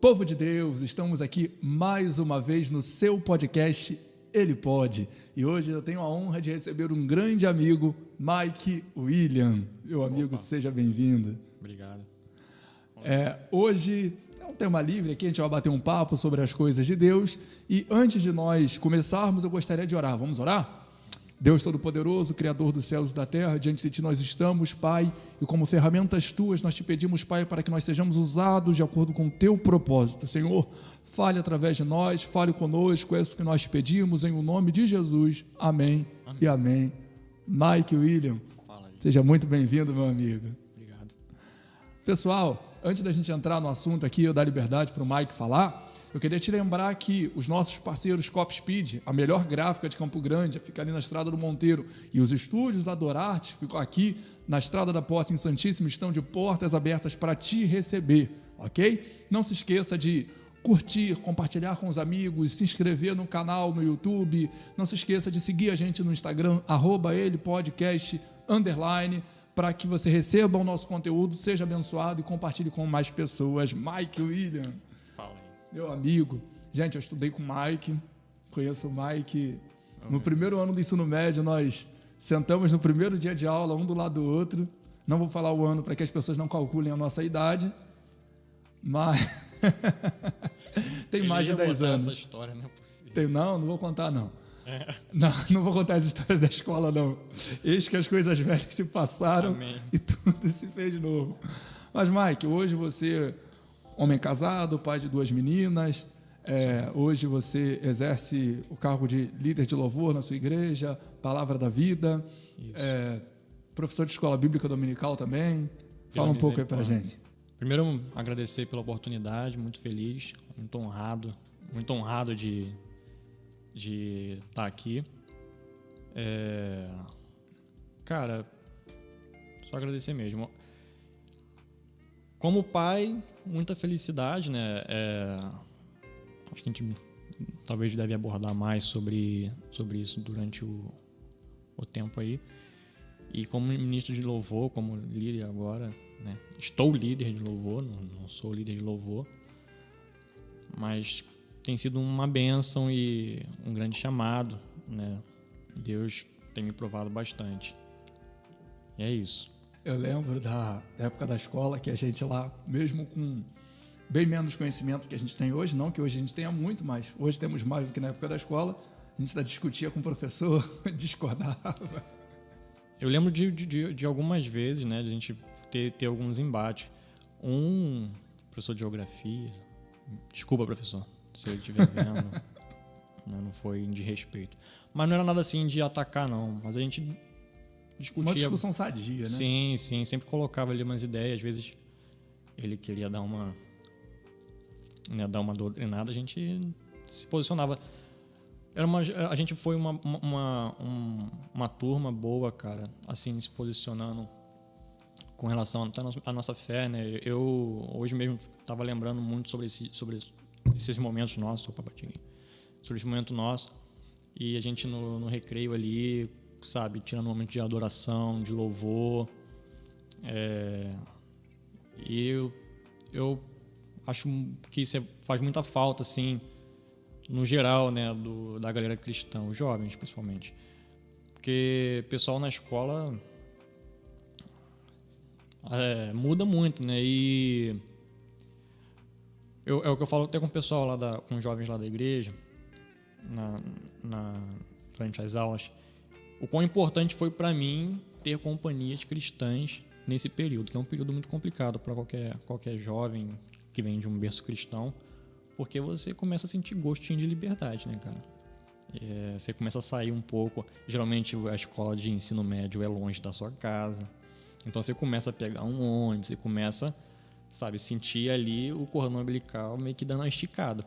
Povo de Deus, estamos aqui mais uma vez no seu podcast Ele Pode. E hoje eu tenho a honra de receber um grande amigo, Mike William. Meu amigo, seja bem-vindo. Obrigado. Hoje é um tema livre aqui, a gente vai bater um papo sobre as coisas de Deus. E antes de nós começarmos, eu gostaria de orar. Vamos orar? Deus Todo-Poderoso, Criador dos céus e da terra, diante de Ti nós estamos, Pai, e como ferramentas Tuas, nós Te pedimos, Pai, para que nós sejamos usados de acordo com o Teu propósito. Senhor, fale através de nós, fale conosco, é isso que nós te pedimos, em o nome de Jesus. Amém, e amém. Mike William, seja muito bem-vindo, meu amigo. Obrigado. Pessoal, antes da gente entrar no assunto aqui, eu dar liberdade para o Mike falar, eu queria te lembrar que os nossos parceiros Copspeed, a melhor gráfica de Campo Grande, fica ali na Estrada do Monteiro, e os estúdios Adorarte, ficam aqui na Estrada da Posse, em Santíssimo, estão de portas abertas para te receber, ok? Não se esqueça de curtir, compartilhar com os amigos, se inscrever no canal no YouTube, não se esqueça de seguir a gente no Instagram, @elepodcast_, para que você receba o nosso conteúdo, seja abençoado e compartilhe com mais pessoas. Mike William. Meu amigo, gente, eu estudei com o Mike, conheço o Mike. No primeiro ano do ensino médio, nós sentamos no primeiro dia de aula, um do lado do outro. Não vou falar o ano para que as pessoas não calculem a nossa idade, mas tem mais de 10 anos. Essa história não é possível. Não vou contar, não. Não vou contar as histórias da escola, não. Eis que as coisas velhas se passaram. Amém. E tudo se fez de novo. Mas, Mike, hoje você... homem casado, pai de 2 meninas, hoje você exerce o cargo de líder de louvor na sua igreja, Palavra da Vida, professor de escola bíblica dominical também. Fala um pouco aí pra gente. Primeiro, agradecer pela oportunidade, muito feliz, muito honrado de estar aqui. Cara, só agradecer mesmo. Como pai, muita felicidade, né? Acho que a gente talvez deve abordar mais sobre isso durante o tempo aí. E como ministro de louvor, como líder agora, né? Estou líder de louvor, não sou líder de louvor, mas tem sido uma bênção e um grande chamado, né? Deus tem me provado bastante. E é isso. Eu lembro da época da escola que a gente lá, mesmo com bem menos conhecimento que a gente tem hoje, não que hoje a gente tenha muito, mas hoje temos mais do que na época da escola, a gente discutia com o professor, discordava. Eu lembro de algumas vezes, né, de a gente ter alguns embates. Um professor de geografia, desculpa, professor, se ele estiver vendo, não foi de respeito. Mas não era nada assim de atacar, não, mas a gente... discutia. Uma discussão sadia, né? Sim, sempre colocava ali umas ideias. Às vezes ele queria dar uma doutrinada, a gente se posicionava. A gente foi uma turma boa, cara, assim, se posicionando com relação à nossa fé, né? Eu hoje mesmo estava lembrando muito sobre esses momentos nossos, sobre esse momento nosso, e a gente no recreio ali, sabe, tirando um momento de adoração, de louvor, e eu acho que isso faz muita falta, assim, no geral, né, da galera cristã, os jovens principalmente, porque o pessoal na escola muda muito, né, e é o que eu falo até com o pessoal lá com os jovens lá da igreja, durante as aulas, o quão importante foi para mim ter companhias cristãs nesse período, que é um período muito complicado para qualquer jovem que vem de um berço cristão, porque você começa a sentir gostinho de liberdade, né, cara? Você começa a sair um pouco. Geralmente a escola de ensino médio é longe da sua casa, então você começa a pegar um ônibus, você começa, sabe, sentir ali o cordão umbilical meio que dando uma esticada.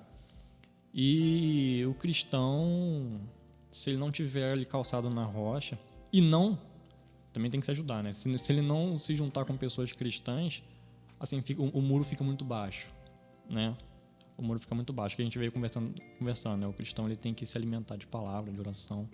E o cristão, se ele não tiver ali calçado na rocha, e não, também tem que se ajudar, né? Se ele não se juntar com pessoas cristãs, assim, o muro fica muito baixo, né? O muro fica muito baixo, que a gente veio conversando, né? O cristão, ele tem que se alimentar de palavra, de oração.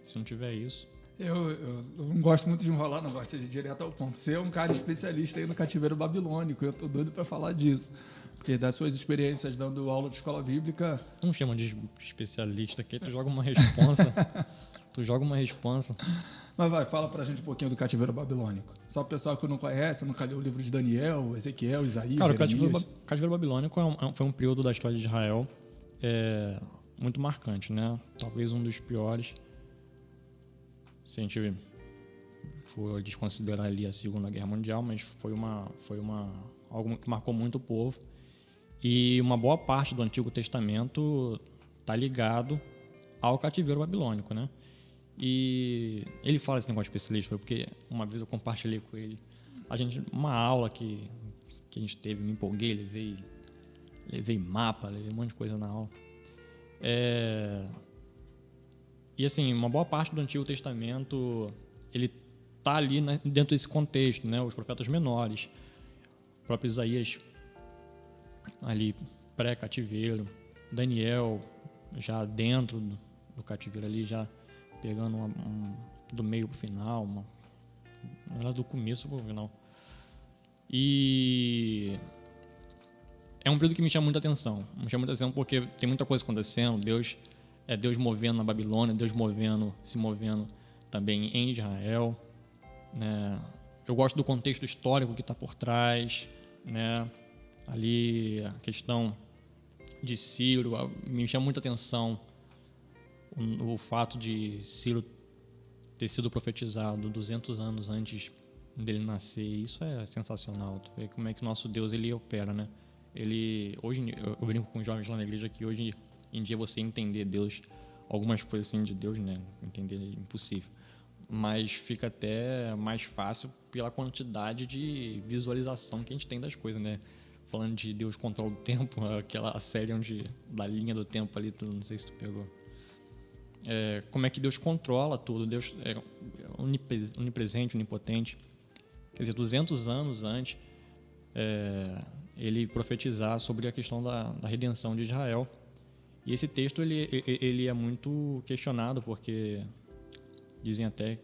Se não tiver isso... Eu não gosto muito de enrolar, não gosto de ir direto ao ponto. Você é um cara especialista aí no cativeiro babilônico, eu tô doido para falar disso. Porque das suas experiências dando aula de escola bíblica... Não chama de especialista aqui, tu joga uma responsa. Mas vai, fala pra gente um pouquinho do cativeiro babilônico. Só o pessoal que não conhece, nunca leu o livro de Daniel, Ezequiel, Isaías, Cara, Jeremias. o cativeiro babilônico foi um período da história de Israel muito marcante, né? Talvez um dos piores. Se a gente for desconsiderar ali a Segunda Guerra Mundial, mas foi algo que marcou muito o povo. E uma boa parte do Antigo Testamento está ligado ao cativeiro babilônico, né? E ele fala esse negócio de especialista, foi porque uma vez eu compartilhei com ele uma aula que a gente teve, me empolguei, levei mapa, levei um monte de coisa na aula. E assim, uma boa parte do Antigo Testamento ele tá ali, né, dentro desse contexto, né? Os profetas menores, o próprio Isaías ali pré-cativeiro, Daniel já dentro do cativeiro ali, já pegando do meio pro final, do começo pro final. E é um período que me chama muita atenção. Me chama muita atenção porque tem muita coisa acontecendo. Deus movendo na Babilônia, Deus se movendo também em Israel, né? Eu gosto do contexto histórico que está por trás, né? Ali a questão de Ciro me chama muita atenção. O fato de Ciro ter sido profetizado 200 anos antes dele nascer, isso é sensacional. Tu vê como é que o nosso Deus ele opera, né? Hoje eu brinco com os jovens lá na igreja que hoje em dia você entender Deus, algumas coisas assim de Deus, né? Entender é impossível. Mas fica até mais fácil pela quantidade de visualização que a gente tem das coisas, né? Falando de Deus controla o tempo, aquela série da linha do tempo ali, não sei se tu pegou. Como é que Deus controla tudo, Deus é onipresente, onipotente. Quer dizer, 200 anos antes, ele profetizar sobre a questão da redenção de Israel. E esse texto ele é muito questionado, porque dizem até,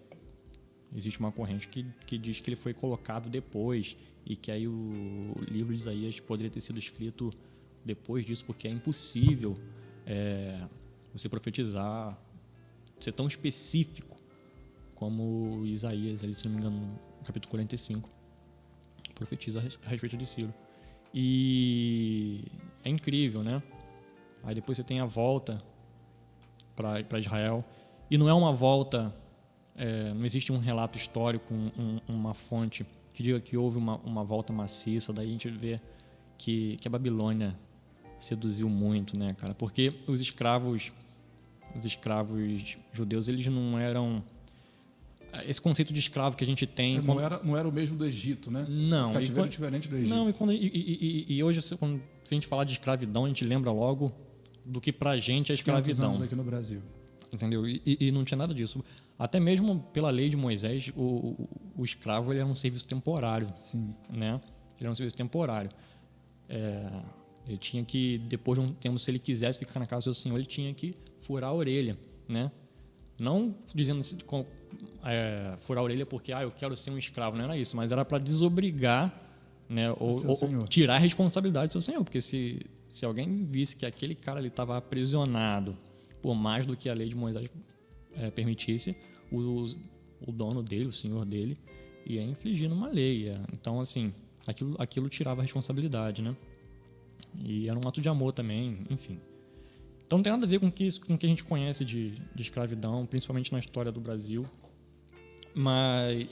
existe uma corrente que diz que ele foi colocado depois, e que aí o livro de Isaías poderia ter sido escrito depois disso, porque é impossível você profetizar, ser tão específico como Isaías, ali, se não me engano, no capítulo 45, profetiza a respeito de Ciro. E é incrível, né? Aí depois você tem a volta para Israel, e não é uma volta, não existe um relato histórico, uma fonte que diga que houve uma volta maciça. Daí a gente vê que a Babilônia seduziu muito, né, cara? Porque os escravos judeus, eles não eram... Esse conceito de escravo que a gente tem... Não era o mesmo do Egito, né? Não. O cativeiro diferente do Egito. Não, e hoje, se a gente falar de escravidão, a gente lembra logo do que pra gente é escravidão. Anos aqui no Brasil. Entendeu? E não tinha nada disso. Até mesmo pela lei de Moisés, o escravo ele era um serviço temporário. Sim. Né? Ele era um serviço temporário. Ele tinha que, depois de um tempo, se ele quisesse ficar na casa do seu senhor, ele tinha que furar a orelha, né? Não dizendo assim, furar a orelha porque eu quero ser um escravo, não era isso, mas era para desobrigar, né? Ou tirar a responsabilidade do seu senhor, porque se alguém visse que aquele cara ali estava aprisionado por mais do que a lei de Moisés permitisse, o dono dele, o senhor dele, ia infligindo uma lei. Então, assim, aquilo tirava a responsabilidade, né? E era um ato de amor também, enfim. Então não tem nada a ver com o que a gente conhece de escravidão, principalmente na história do Brasil. Mas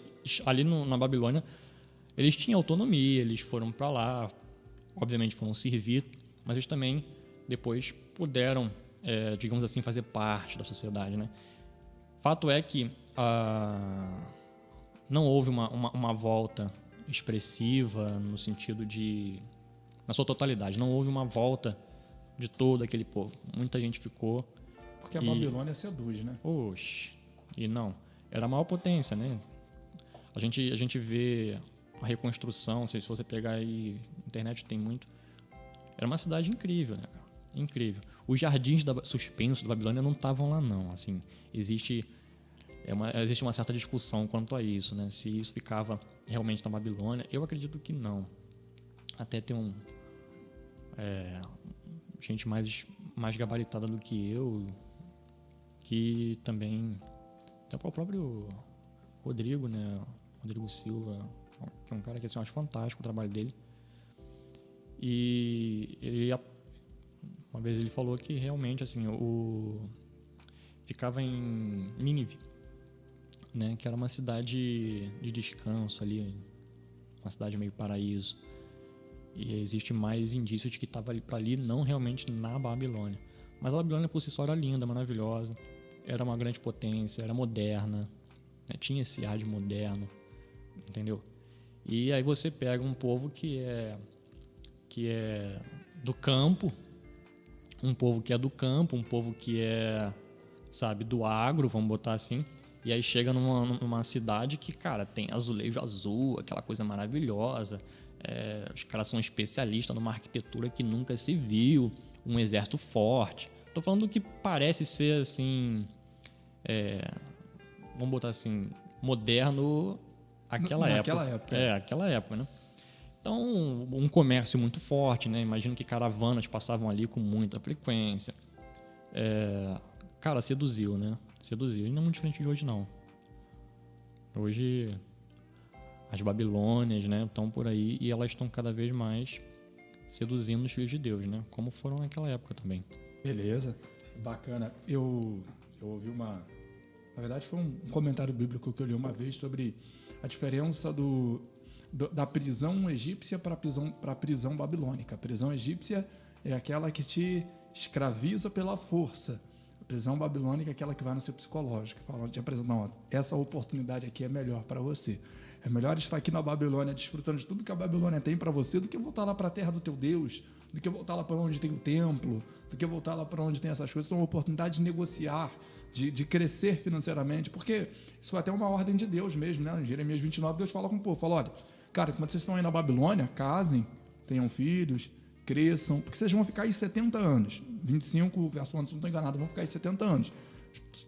ali na Babilônia, eles tinham autonomia, eles foram para lá, obviamente foram servir, mas eles também depois puderam, digamos assim, fazer parte da sociedade, né? Fato é que não houve uma volta expressiva no sentido na sua totalidade, não houve uma volta de todo aquele povo. Muita gente ficou. Porque a Babilônia seduz, né? Oxe, e não. Era a maior potência, né? A gente vê a reconstrução, se você pegar aí, na internet tem muito. Era uma cidade incrível, né, cara? Incrível. Os jardins suspensos da Babilônia não estavam lá, não. Assim, existe uma certa discussão quanto a isso, né? Se isso ficava realmente na Babilônia. Eu acredito que não. Até tem gente mais gabaritada do que eu, que também... Até o próprio Rodrigo, né? Rodrigo Silva, que é um cara que assim, eu acho fantástico o trabalho dele. E uma vez ele falou que realmente assim, ficava em Nínive, né? Que era uma cidade de descanso ali, uma cidade meio paraíso. E existe mais indício de que estava ali para ali, não realmente na Babilônia. Mas a Babilônia por si só era linda, maravilhosa. Era uma grande potência, era moderna, né? Tinha esse ar de moderno, entendeu? E aí você pega um povo que é do campo, um povo que é do campo, um povo que é, sabe, do agro, vamos botar assim, e aí chega numa cidade que, cara, tem azulejo azul, aquela coisa maravilhosa, os caras são especialistas numa arquitetura que nunca se viu, um exército forte. Tô falando do que parece ser, assim, vamos botar assim, moderno naquela época. Aquela época, né? Então, um comércio muito forte, né? Imagino que caravanas passavam ali com muita frequência. Cara, seduziu, né? Seduziu. E não é muito diferente de hoje, não. Hoje, as Babilônias, né, estão por aí e elas estão cada vez mais seduzindo os filhos de Deus, né? Como foram naquela época também. Beleza. Bacana. Eu ouvi uma... Na verdade, foi um comentário bíblico que eu li uma vez sobre a diferença da prisão egípcia para a prisão babilônica. A prisão egípcia é aquela que te escraviza pela força. A prisão babilônica é aquela que vai no seu psicológico, falando, te apresentando, não, essa oportunidade aqui é melhor para você. É melhor estar aqui na Babilônia, desfrutando de tudo que a Babilônia tem para você, do que voltar lá para a terra do teu Deus, do que voltar lá para onde tem o templo, do que voltar lá para onde tem essas coisas. Então, é uma oportunidade de negociar, de crescer financeiramente, porque isso foi até uma ordem de Deus mesmo, né? Em Jeremias 29, Deus fala com o povo, fala, olha, cara, quando vocês estão aí na Babilônia, casem, tenham filhos, cresçam, porque vocês vão ficar aí 70 anos. 25, verso 11, se não estou enganado, vão ficar aí 70 anos.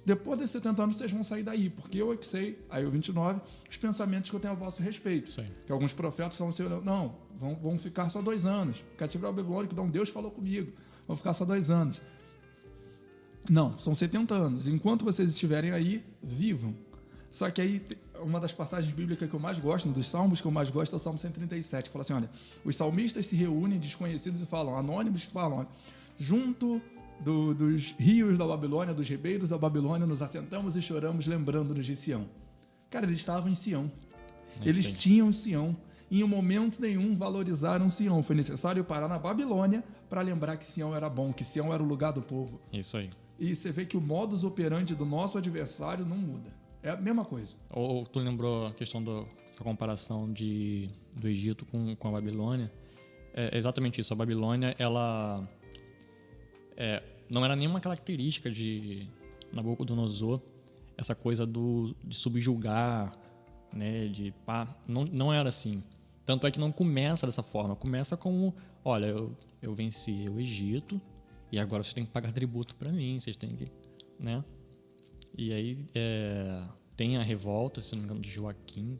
Depois desses 70 anos, vocês vão sair daí, porque eu é que sei, aí o 29, os pensamentos que eu tenho a vosso respeito. Sim. Que alguns profetas estão assim, não, vão ficar só 2 anos. Cativeiro babilônico, então Deus falou comigo, vão ficar só 2 anos. Não, são 70 anos. Enquanto vocês estiverem aí, vivam. Só que aí, uma das passagens bíblicas que eu mais gosto, um dos salmos que eu mais gosto é o Salmo 137, que fala assim, olha, os salmistas se reúnem, desconhecidos, e falam, anônimos, falam, olha, junto dos rios da Babilônia, dos ribeiros da Babilônia, nos assentamos e choramos, lembrando-nos de Sião. Cara, eles estavam em Sião. Eles tinham Sião. E em um momento nenhum valorizaram Sião. Foi necessário parar na Babilônia para lembrar que Sião era bom, que Sião era o lugar do povo. Isso aí. E você vê que o modus operandi do nosso adversário não muda. É a mesma coisa. Ou tu lembrou a questão dessa comparação do Egito com a Babilônia? É exatamente isso. A Babilônia, ela não era nenhuma característica de Nabucodonosor, essa coisa de subjugar, né? Não era assim. Tanto é que não começa dessa forma. Começa como, olha, eu venci o Egito e agora vocês têm que pagar tributo para mim, vocês têm que, né? E aí tem a revolta, se não me engano, de Joaquim,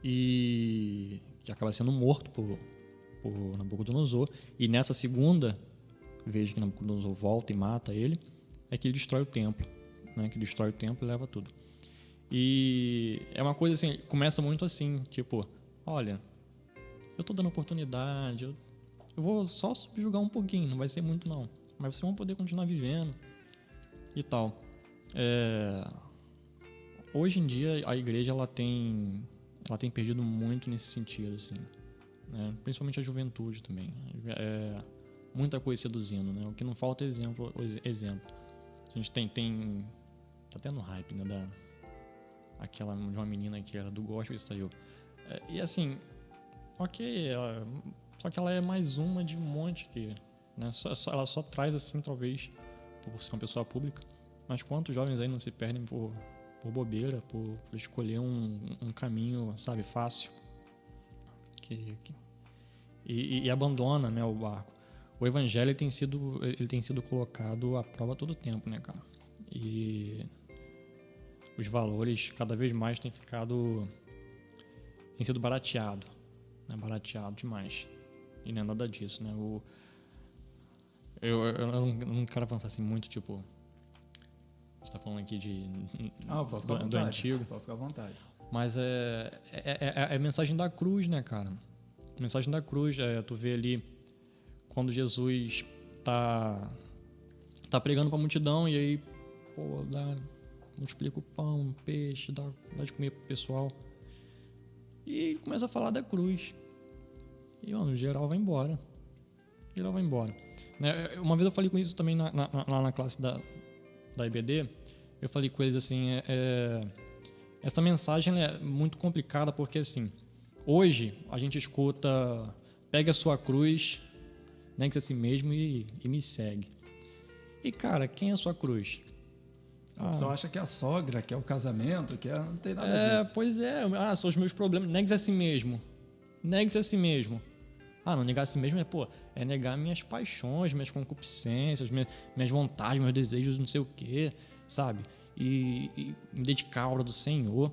e que acaba sendo morto por Nabucodonosor. E nessa segunda vez que Nabucodonosor volta e mata ele, é que ele destrói o templo, né? Que destrói o templo e leva tudo. E é uma coisa assim, começa muito assim, tipo, olha, eu tô dando oportunidade, eu vou só subjugar um pouquinho, não vai ser muito não, mas vocês vão poder continuar vivendo e tal. Hoje em dia a igreja ela tem perdido muito nesse sentido, assim, né? Principalmente a juventude também. Muita coisa seduzindo, né? O que não falta é exemplo. A gente tem tá até no hype, né? De uma menina que era do gospel e saiu. E assim, ok, só que ela é mais uma de um monte que, né? Ela só traz assim, talvez, por ser uma pessoa pública. Mas quantos jovens aí não se perdem por bobeira, por escolher um caminho, sabe, fácil, e abandona, né, o barco. O evangelho tem sido colocado à prova todo o tempo, né, cara? E os valores cada vez mais têm sido barateado, né, barateado demais. E não é nada disso, né? Eu não quero pensar assim muito, tipo... Você tá falando aqui do antigo. Pode ficar à vontade. Mas é a mensagem da cruz, né, cara? A mensagem da cruz, tu vê ali quando Jesus tá pregando pra multidão e aí, pô, multiplica o pão, o peixe, dá de comer pro pessoal. E ele começa a falar da cruz. E, mano, geral vai embora. Né? Uma vez eu falei com isso também lá na classe da IBD. Eu falei com eles assim, essa mensagem é muito complicada porque, assim, hoje a gente escuta, pegue a sua cruz, negue-se a si mesmo e me segue. E, cara, quem é a sua cruz? A pessoa acha que é a sogra, que é o casamento, que não tem nada disso. Pois é. São os meus problemas. Negue-se a si mesmo. Não negar a si mesmo é negar minhas paixões, minhas concupiscências, minhas vontades, meus desejos, não sei o quê, sabe? E me dedicar à obra do Senhor.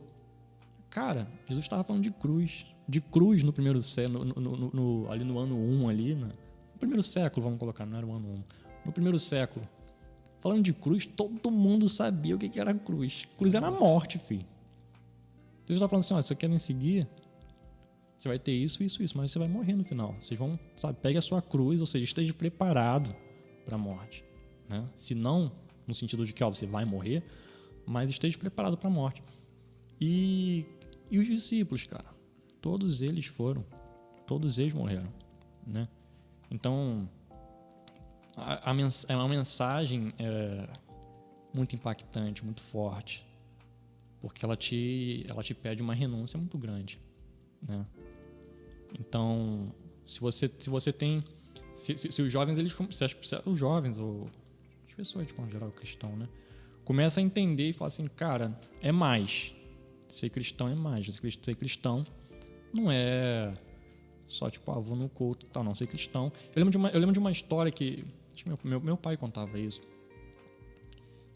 Cara, Jesus estava falando de cruz. De cruz no primeiro século, ali no ano 1, ali, no primeiro século, vamos colocar, não era o ano 1. No primeiro século. Falando de cruz, todo mundo sabia o que era cruz. Cruz era a morte, filho. Jesus está falando assim, se você quer me seguir, você vai ter isso, mas você vai morrer no final. Vocês vão, pegue a sua cruz, ou seja, esteja preparado para a morte. Né? Se não, no sentido de que você vai morrer, mas esteja preparado para a morte. E os discípulos, cara, todos eles morreram. Né? Então... é uma mensagem muito impactante, muito forte, porque ela te pede uma renúncia muito grande, né? Então, se você tem, se os jovens os jovens ou as pessoas de geral cristão, né, começa a entender e fala assim, cara, é mais. Ser cristão é mais. Ser cristão não é só vou no culto, tal, não. Ser cristão. Eu lembro de uma história que meu pai contava isso.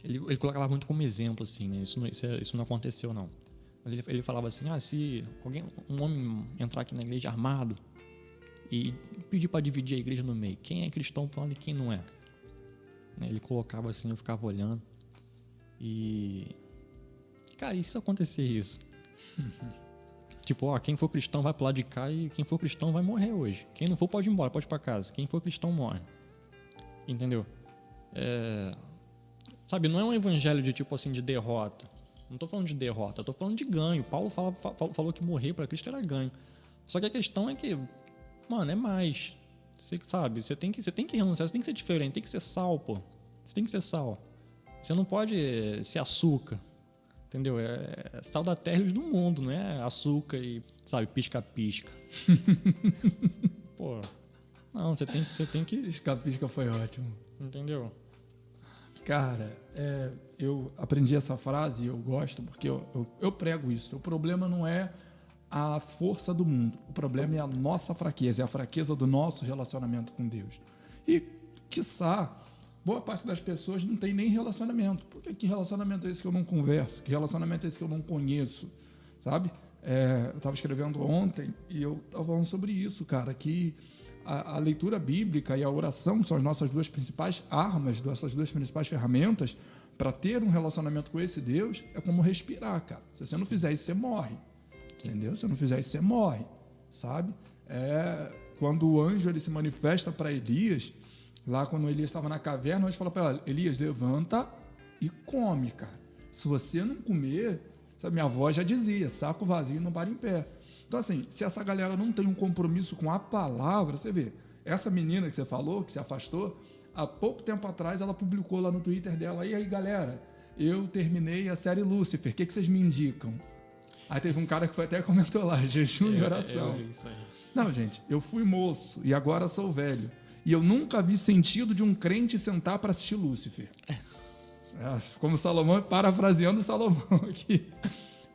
Ele colocava muito como exemplo, assim, né? Isso não aconteceu, não. Mas ele falava assim, se um homem entrar aqui na igreja armado e pedir para dividir a igreja no meio, quem é cristão para onde e quem não é? Ele colocava assim, eu ficava olhando. E... cara, e se acontecer isso? Quem for cristão vai pro lado de cá e quem for cristão vai morrer hoje. Quem não for pode ir embora, pode ir pra casa. Quem for cristão morre. Entendeu? Não é um evangelho de de derrota. Não tô falando de derrota, tô falando de ganho. Paulo falou que morrer para Cristo era ganho. Só que a questão é que, mano, é mais. Você tem que renunciar, você tem que ser diferente, tem que ser sal, pô. Você tem que ser sal. Você não pode ser açúcar. Entendeu? É sal da terra e do mundo, não é açúcar e, pisca-pisca. Pô. Não, você tem que... Pisca-pisca foi ótimo. Entendeu? Cara, eu aprendi essa frase e eu gosto porque eu prego isso. O problema não é a força do mundo. O problema é a nossa fraqueza, é a fraqueza do nosso relacionamento com Deus. E, quiçá, boa parte das pessoas não tem nem relacionamento. Porque que relacionamento é esse que eu não converso? Que relacionamento é esse que eu não conheço? Sabe? Eu estava escrevendo ontem e eu estava falando sobre isso, cara, que a leitura bíblica e a oração são as nossas duas principais armas, nossas duas principais ferramentas para ter um relacionamento com esse Deus. É como respirar, cara. Se você não fizer isso, você morre. Entendeu? Se você não fizer isso, você morre. Sabe? Quando o anjo ele se manifesta para Elias, lá quando Elias estava na caverna, o anjo fala para ele, Elias, levanta e come, cara. Se você não comer, minha avó já dizia, saco vazio não para em pé. Então, assim, se essa galera não tem um compromisso com a palavra, você vê, essa menina que você falou, que se afastou, há pouco tempo atrás ela publicou lá no Twitter dela, e aí, galera, eu terminei a série Lúcifer, o que vocês me indicam? Aí teve um cara que foi até comentou lá, jejum e oração. Eu vi isso aí. Não, gente, eu fui moço e agora sou velho. E eu nunca vi sentido de um crente sentar para assistir Lúcifer. Como Salomão, parafraseando Salomão aqui.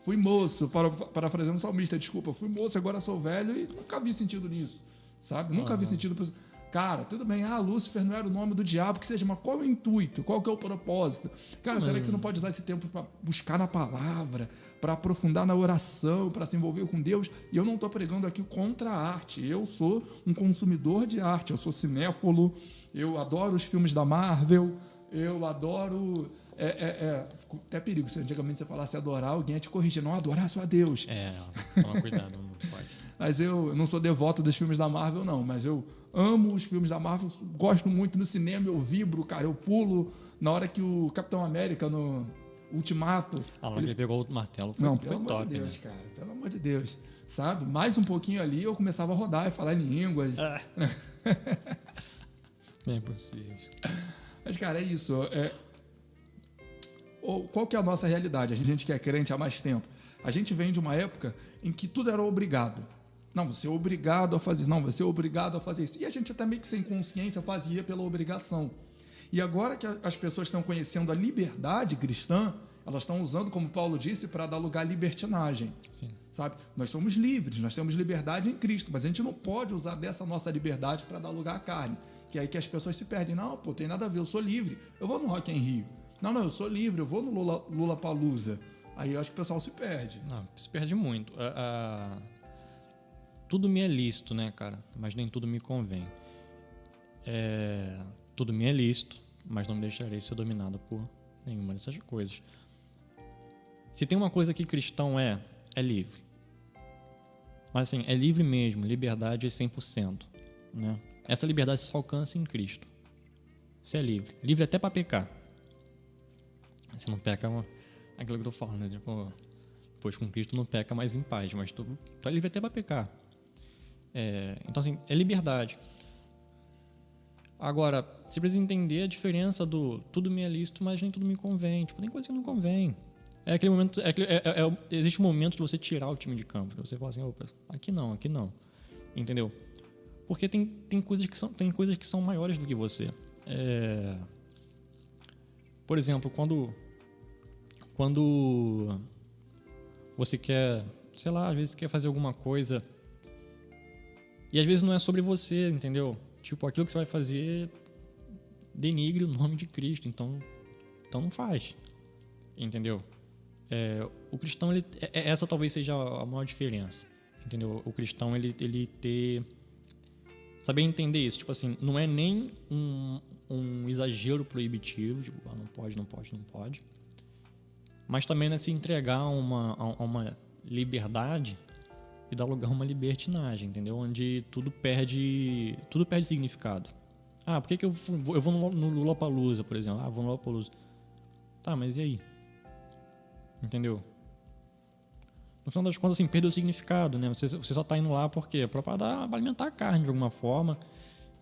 Fui moço, parafraseando o salmista, desculpa, fui moço, agora sou velho e nunca vi sentido nisso. sabe? Nunca vi sentido... Cara, tudo bem, Lúcifer não era o nome do diabo, que seja, mas qual é o intuito? Qual que é o propósito? Cara, será que você não pode usar esse tempo para buscar na palavra, para aprofundar na oração, para se envolver com Deus? E eu não estou pregando aqui contra a arte. Eu sou um consumidor de arte, eu sou cinéfilo, eu adoro os filmes da Marvel, eu adoro... até perigo, se antigamente você falasse adorar, alguém ia te corrigir. Não, adorar só a Deus. Toma cuidado, não pode. Mas eu não sou devoto dos filmes da Marvel, não. Mas eu amo os filmes da Marvel, gosto muito no cinema, eu vibro, cara, eu pulo. Na hora que o Capitão América, no Ultimato... ele pegou o martelo, foi pelo amor de Deus, né? Cara, pelo amor de Deus. Sabe? Mais um pouquinho ali, eu começava a rodar e falar em línguas. É impossível. Mas, cara, é isso. Qual que é a nossa realidade? A gente que é crente há mais tempo. A gente vem de uma época em que tudo era obrigado. Não, você é obrigado a fazer. Não, você é obrigado a fazer isso. E a gente até meio que sem consciência fazia pela obrigação. E agora que as pessoas estão conhecendo a liberdade cristã, elas estão usando, como Paulo disse, para dar lugar à libertinagem. Sim. Sabe? Nós somos livres, nós temos liberdade em Cristo, mas a gente não pode usar dessa nossa liberdade para dar lugar à carne. Que é aí que as pessoas se perdem. Não, pô, tem nada a ver, eu sou livre. Eu vou no Rock in Rio. Não, eu sou livre, eu vou no Lollapalooza. Aí eu acho que o pessoal se perde. Não, se perde muito. Tudo me é lícito, né, cara? Mas nem tudo me convém. Tudo me é lícito, mas não me deixarei ser dominado por nenhuma dessas coisas. Se tem uma coisa que cristão é livre. Mas assim, é livre mesmo, liberdade é 100%. Né? Essa liberdade só alcança em Cristo. Você é livre. Livre até para pecar. Você não peca... Aquilo que eu tô falando, né? Tipo, pois com Cristo não peca mais em paz, mas tu é livre até para pecar. Então, assim, é liberdade. Agora, você precisa entender a diferença do tudo me é lícito, mas nem tudo me convém. Tipo, tem coisa que não convém. É aquele momento, existe um momento de você tirar o time de campo. Você fala assim, opa, aqui não. Entendeu? Porque tem coisas que são maiores do que você. Por exemplo, quando você quer, sei lá, às vezes quer fazer alguma coisa e às vezes não é sobre você, entendeu? Tipo, aquilo que você vai fazer denigre o nome de Cristo, então não faz, entendeu? O cristão, essa talvez seja a maior diferença, entendeu? O cristão, ele saber entender isso, tipo assim, não é nem um exagero proibitivo, tipo, não pode, mas também não é se entregar a uma liberdade e dar lugar a uma libertinagem, entendeu? Onde tudo perde significado. Por que eu vou no Lollapalooza, por exemplo? Vou no Lollapalooza. Tá, mas e aí? Entendeu? No final das contas, assim, perdeu o significado, né? Você só tá indo lá por quê? Pra alimentar a carne de alguma forma.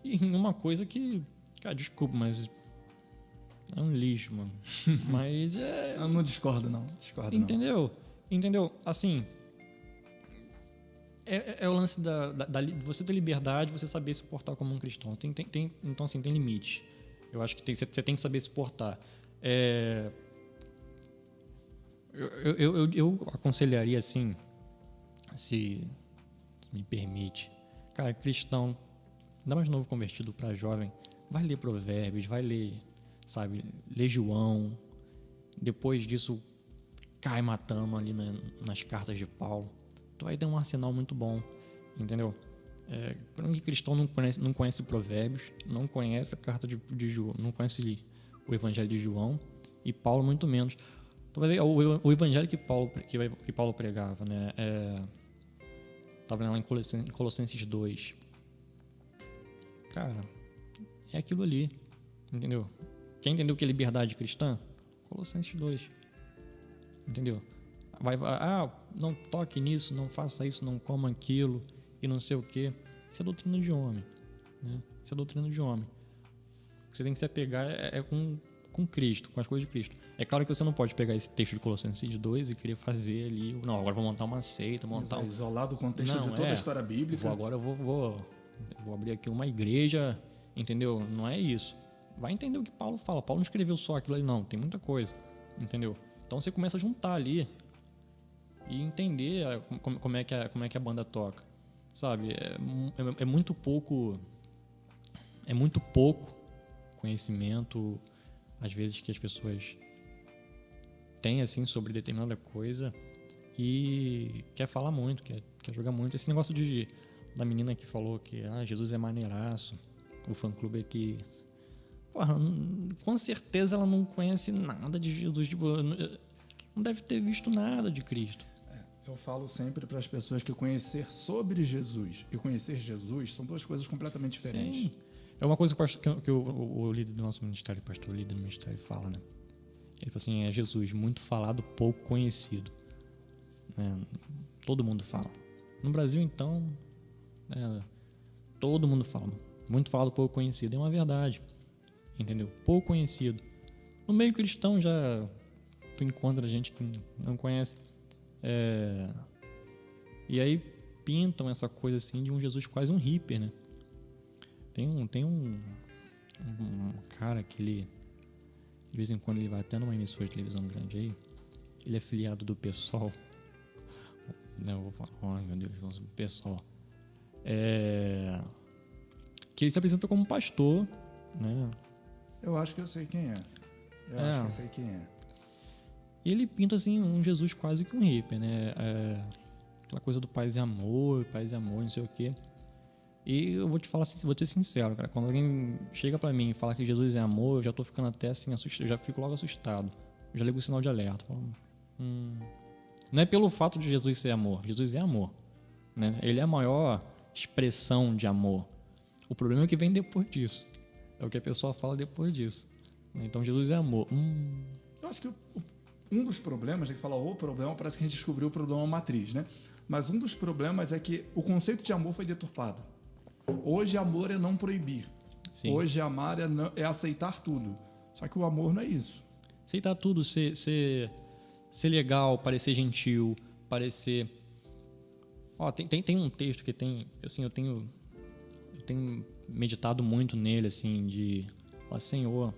E em uma coisa que... Cara, desculpa, mas... É um lixo, mano. Mas Eu não discordo, não. Entendeu? Entendeu? Assim... É o lance de você ter liberdade, você saber se portar como um cristão. Então, assim, tem limite. Eu acho que você tem que saber se portar. Eu aconselharia, assim, se me permite, cara, cristão, ainda mais novo convertido para jovem, vai ler Provérbios, vai ler, sabe, ler João, depois disso cai matando ali nas cartas de Paulo. Tu vai ter um arsenal muito bom, entendeu? Para um cristão não conhece Provérbios, não conhece a carta de João, não conhece o Evangelho de João, e Paulo muito menos. Tu vai ver o Evangelho que Paulo pregava, né? Tava lá em Colossenses 2. Cara, é aquilo ali, entendeu? Quer entender o que é liberdade cristã? Colossenses 2, entendeu? Não toque nisso, não faça isso, não coma aquilo e não sei o quê. Isso é doutrina de homem, né? Isso é doutrina de homem. O que você tem que se apegar com Cristo, com as coisas de Cristo. É claro que você não pode pegar esse texto de Colossenses 2 e querer fazer ali... Não, agora vou montar uma seita, isolar do contexto de toda a história bíblica. Agora eu vou abrir aqui uma igreja, entendeu? Não é isso. Vai entender o que Paulo fala. Paulo não escreveu só aquilo ali, não. Tem muita coisa, entendeu? Então você começa a juntar ali e entender como é que a banda toca, sabe, é muito pouco conhecimento, às vezes, que as pessoas têm, assim, sobre determinada coisa e quer falar muito, quer jogar muito. Esse negócio da menina que falou que Jesus é maneiraço, o fã-clube aqui... Porra, com certeza ela não conhece nada de Jesus, tipo, não deve ter visto nada de Cristo. Eu falo sempre para as pessoas que conhecer sobre Jesus e conhecer Jesus são duas coisas completamente diferentes. Sim. É uma coisa que o líder do nosso ministério, o pastor líder do ministério, fala, né? Ele fala assim, é Jesus, muito falado, pouco conhecido. Né? Todo mundo fala. No Brasil, então, todo mundo fala. Muito falado, pouco conhecido. É uma verdade. Entendeu? Pouco conhecido. No meio cristão já tu encontra gente que não conhece. E aí pintam essa coisa assim de um Jesus quase um hippie, né? Tem um cara que ele, de vez em quando ele vai até numa emissora de televisão grande aí, ele é filiado do PSOL. Não, eu vou falar, ai meu Deus, do PSOL. Que ele se apresenta como pastor, né? Eu acho que eu sei quem é. Acho que eu sei quem é. E ele pinta assim um Jesus quase que um hippie, né? Aquela coisa do paz e amor, não sei o quê. E eu vou te falar assim, vou ser sincero, cara. Quando alguém chega pra mim e fala que Jesus é amor, eu já tô ficando até assim assustado, já fico logo assustado. Eu já ligo o sinal de alerta. Não é pelo fato de Jesus ser amor. Jesus é amor, né? Ele é a maior expressão de amor. O problema é o que vem depois disso. É o que a pessoa fala depois disso. Então Jesus é amor. Eu acho que um dos problemas, já que fala o problema, parece que a gente descobriu o problema matriz, né? Mas um dos problemas é que o conceito de amor foi deturpado. Hoje amor é não proibir. Sim. Hoje amar é aceitar tudo. Só que o amor não é isso. Aceitar tudo, ser legal, parecer gentil, parecer... Tem um texto que tem... Assim, eu tenho meditado muito nele, assim, de... Senhor...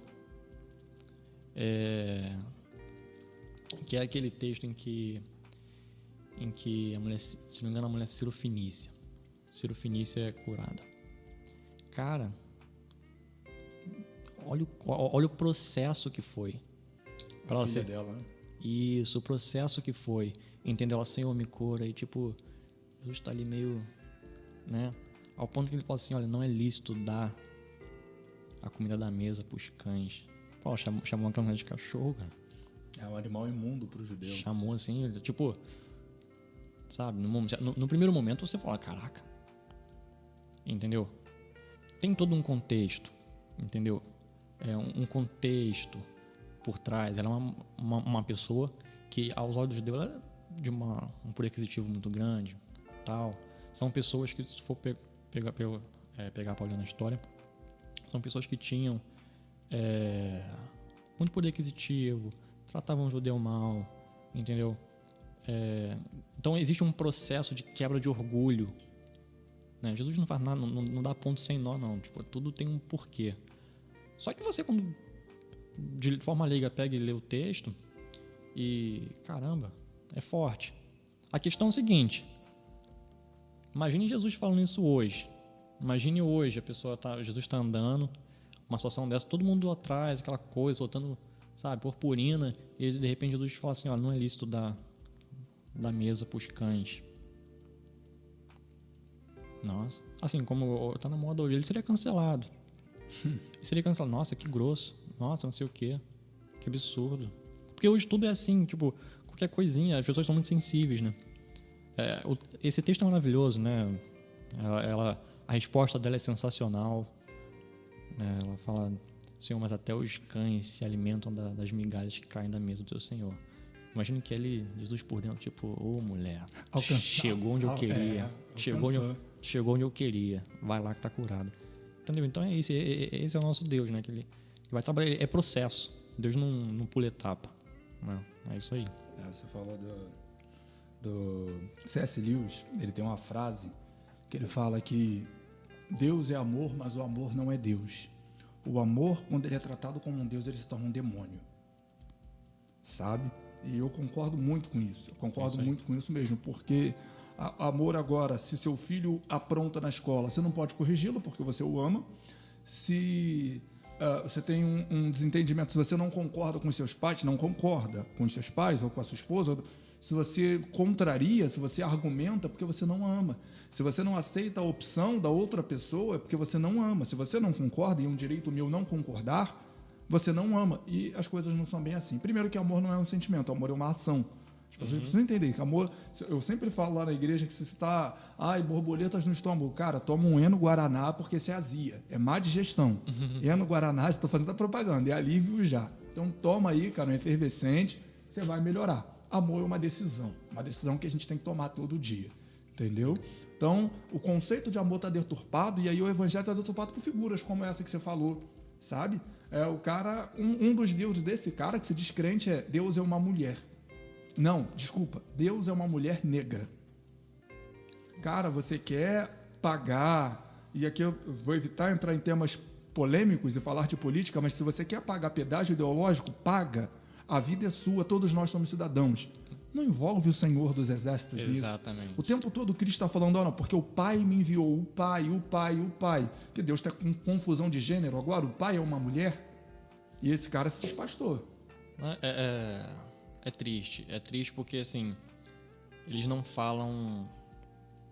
Que é aquele texto em que a mulher, se não me engano, a mulher Cirofinícia é curada. Cara, olha o processo que foi. A filha dela, né? Isso, o processo que foi. Entendeu? Ela, Senhor, me cura. E tipo, Jesus está ali meio, né? Ao ponto que ele fala assim, olha, não é lícito dar a comida da mesa pros cães. Pô, chamou uma cana de cachorro, cara. É um animal imundo pro judeu. Chamou assim, tipo... Sabe? No primeiro momento você fala, caraca. Entendeu? Tem todo um contexto. Entendeu? É um contexto por trás. Ela é uma pessoa que, aos olhos de Deus, ela é de um poder aquisitivo muito grande. Tal. São pessoas que, se for pegar para olhar na história, são pessoas que tinham muito poder aquisitivo, tratavam o judeu mal, entendeu? Então existe um processo de quebra de orgulho, né? Jesus não faz nada, não dá ponto sem nó, não. Tipo, tudo tem um porquê. Só que você, quando de forma leiga pega e lê o texto e, caramba, é forte. A questão é o seguinte: imagine Jesus falando isso hoje. Imagine hoje, Jesus está andando, uma situação dessa, todo mundo atrás, aquela coisa, soltando, sabe, purpurina, e de repente Jesus fala assim, ó, não é lícito dar mesa pros cães. Nossa, assim, como tá na moda hoje, ele seria cancelado. Nossa, que grosso, nossa, não sei o quê, que absurdo. Porque hoje tudo é assim, tipo, qualquer coisinha, as pessoas são muito sensíveis, né? Esse texto é maravilhoso, né? A resposta dela é sensacional. Ela fala, Senhor, mas até os cães se alimentam das migalhas que caem da mesa do teu Senhor. Imagina que Jesus por dentro, tipo, mulher, chegou onde eu queria. Chegou onde eu queria. Vai lá que tá curado. Entendeu? Então é isso. Esse é o nosso Deus, né? Que vai trabalhar. É processo. Deus não pula etapa. Né? É isso aí. Você falou do C.S. Lewis. Ele tem uma frase que ele fala que Deus é amor, mas o amor não é Deus. O amor, quando ele é tratado como um Deus, ele se torna um demônio. Sabe? E eu concordo muito com isso. Eu concordo muito com isso mesmo, porque Amor agora, se seu filho apronta na escola, você não pode corrigi-lo porque você o ama. Se você tem um desentendimento, se você não concorda com os seus pais, não concorda com os seus pais ou com a sua esposa, se você contraria, se você argumenta, é porque você não ama. Se você não aceita a opção da outra pessoa, é porque você não ama. Se você não concorda, e é um direito meu não concordar, você não ama. E as coisas não são bem assim. Primeiro que amor não é um sentimento, amor é uma ação. As pessoas precisam entender que amor... Eu sempre falo lá na igreja que se você está... Ai, borboletas no estômago. Cara, toma um Eno Guaraná porque isso é azia. É má digestão. Eno Guaraná, estou fazendo a propaganda, é alívio já. Então toma aí, cara, um efervescente, você vai melhorar. Amor é uma decisão que a gente tem que tomar todo dia. Entendeu? Então, o conceito de amor está deturpado e aí o evangelho está deturpado por figuras como essa que você falou, sabe? O cara... Um dos deuses desse cara que se diz crente é Deus é uma mulher. Não, desculpa. Deus é uma mulher negra. Cara, você quer pagar... E aqui eu vou evitar entrar em temas polêmicos e falar de política, mas se você quer pagar pedágio ideológico, paga. A vida é sua, todos nós somos cidadãos. Não envolve o Senhor dos Exércitos nisso. Exatamente. O tempo todo Cristo está falando, não, porque o Pai me enviou, o Pai. Que Deus está com confusão de gênero agora, o Pai é uma mulher e esse cara se diz pastor. É triste porque, assim, eles não falam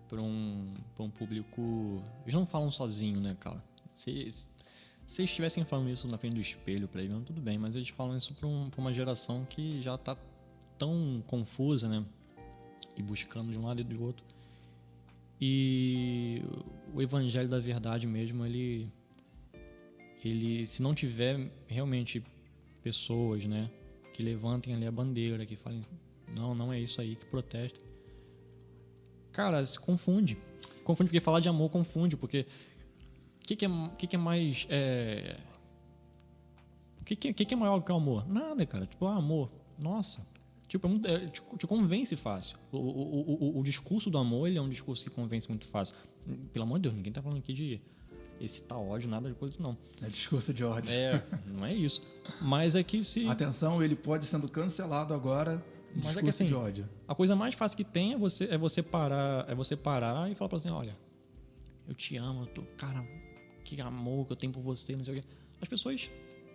para um público... Eles não falam sozinho, né, cara? Se eles estivessem falando isso na frente do espelho para eles, tudo bem, mas eles falam isso para uma geração que já tá tão confusa, né? E buscando de um lado e do outro. E o evangelho da verdade mesmo, ele se não tiver realmente pessoas, né, que levantem ali a bandeira, que falem, não é isso aí, que protestem. Cara, se confunde. Confunde, porque falar de amor confunde, porque o que é mais... O que é maior do que o amor? Nada, cara. Tipo, amor. Nossa. Tipo, te convence fácil. O discurso do amor, ele é um discurso que convence muito fácil. Pelo amor de Deus, ninguém tá falando aqui de excitar ódio, nada de coisa, não. É discurso de ódio. Não é isso. Mas é que se... Atenção, ele pode sendo cancelado agora. Mas Discurso é que, assim, de ódio. A coisa mais fácil que tem é você parar e falar pra assim, olha, eu te amo, cara, que amor que eu tenho por você, não sei o quê. As pessoas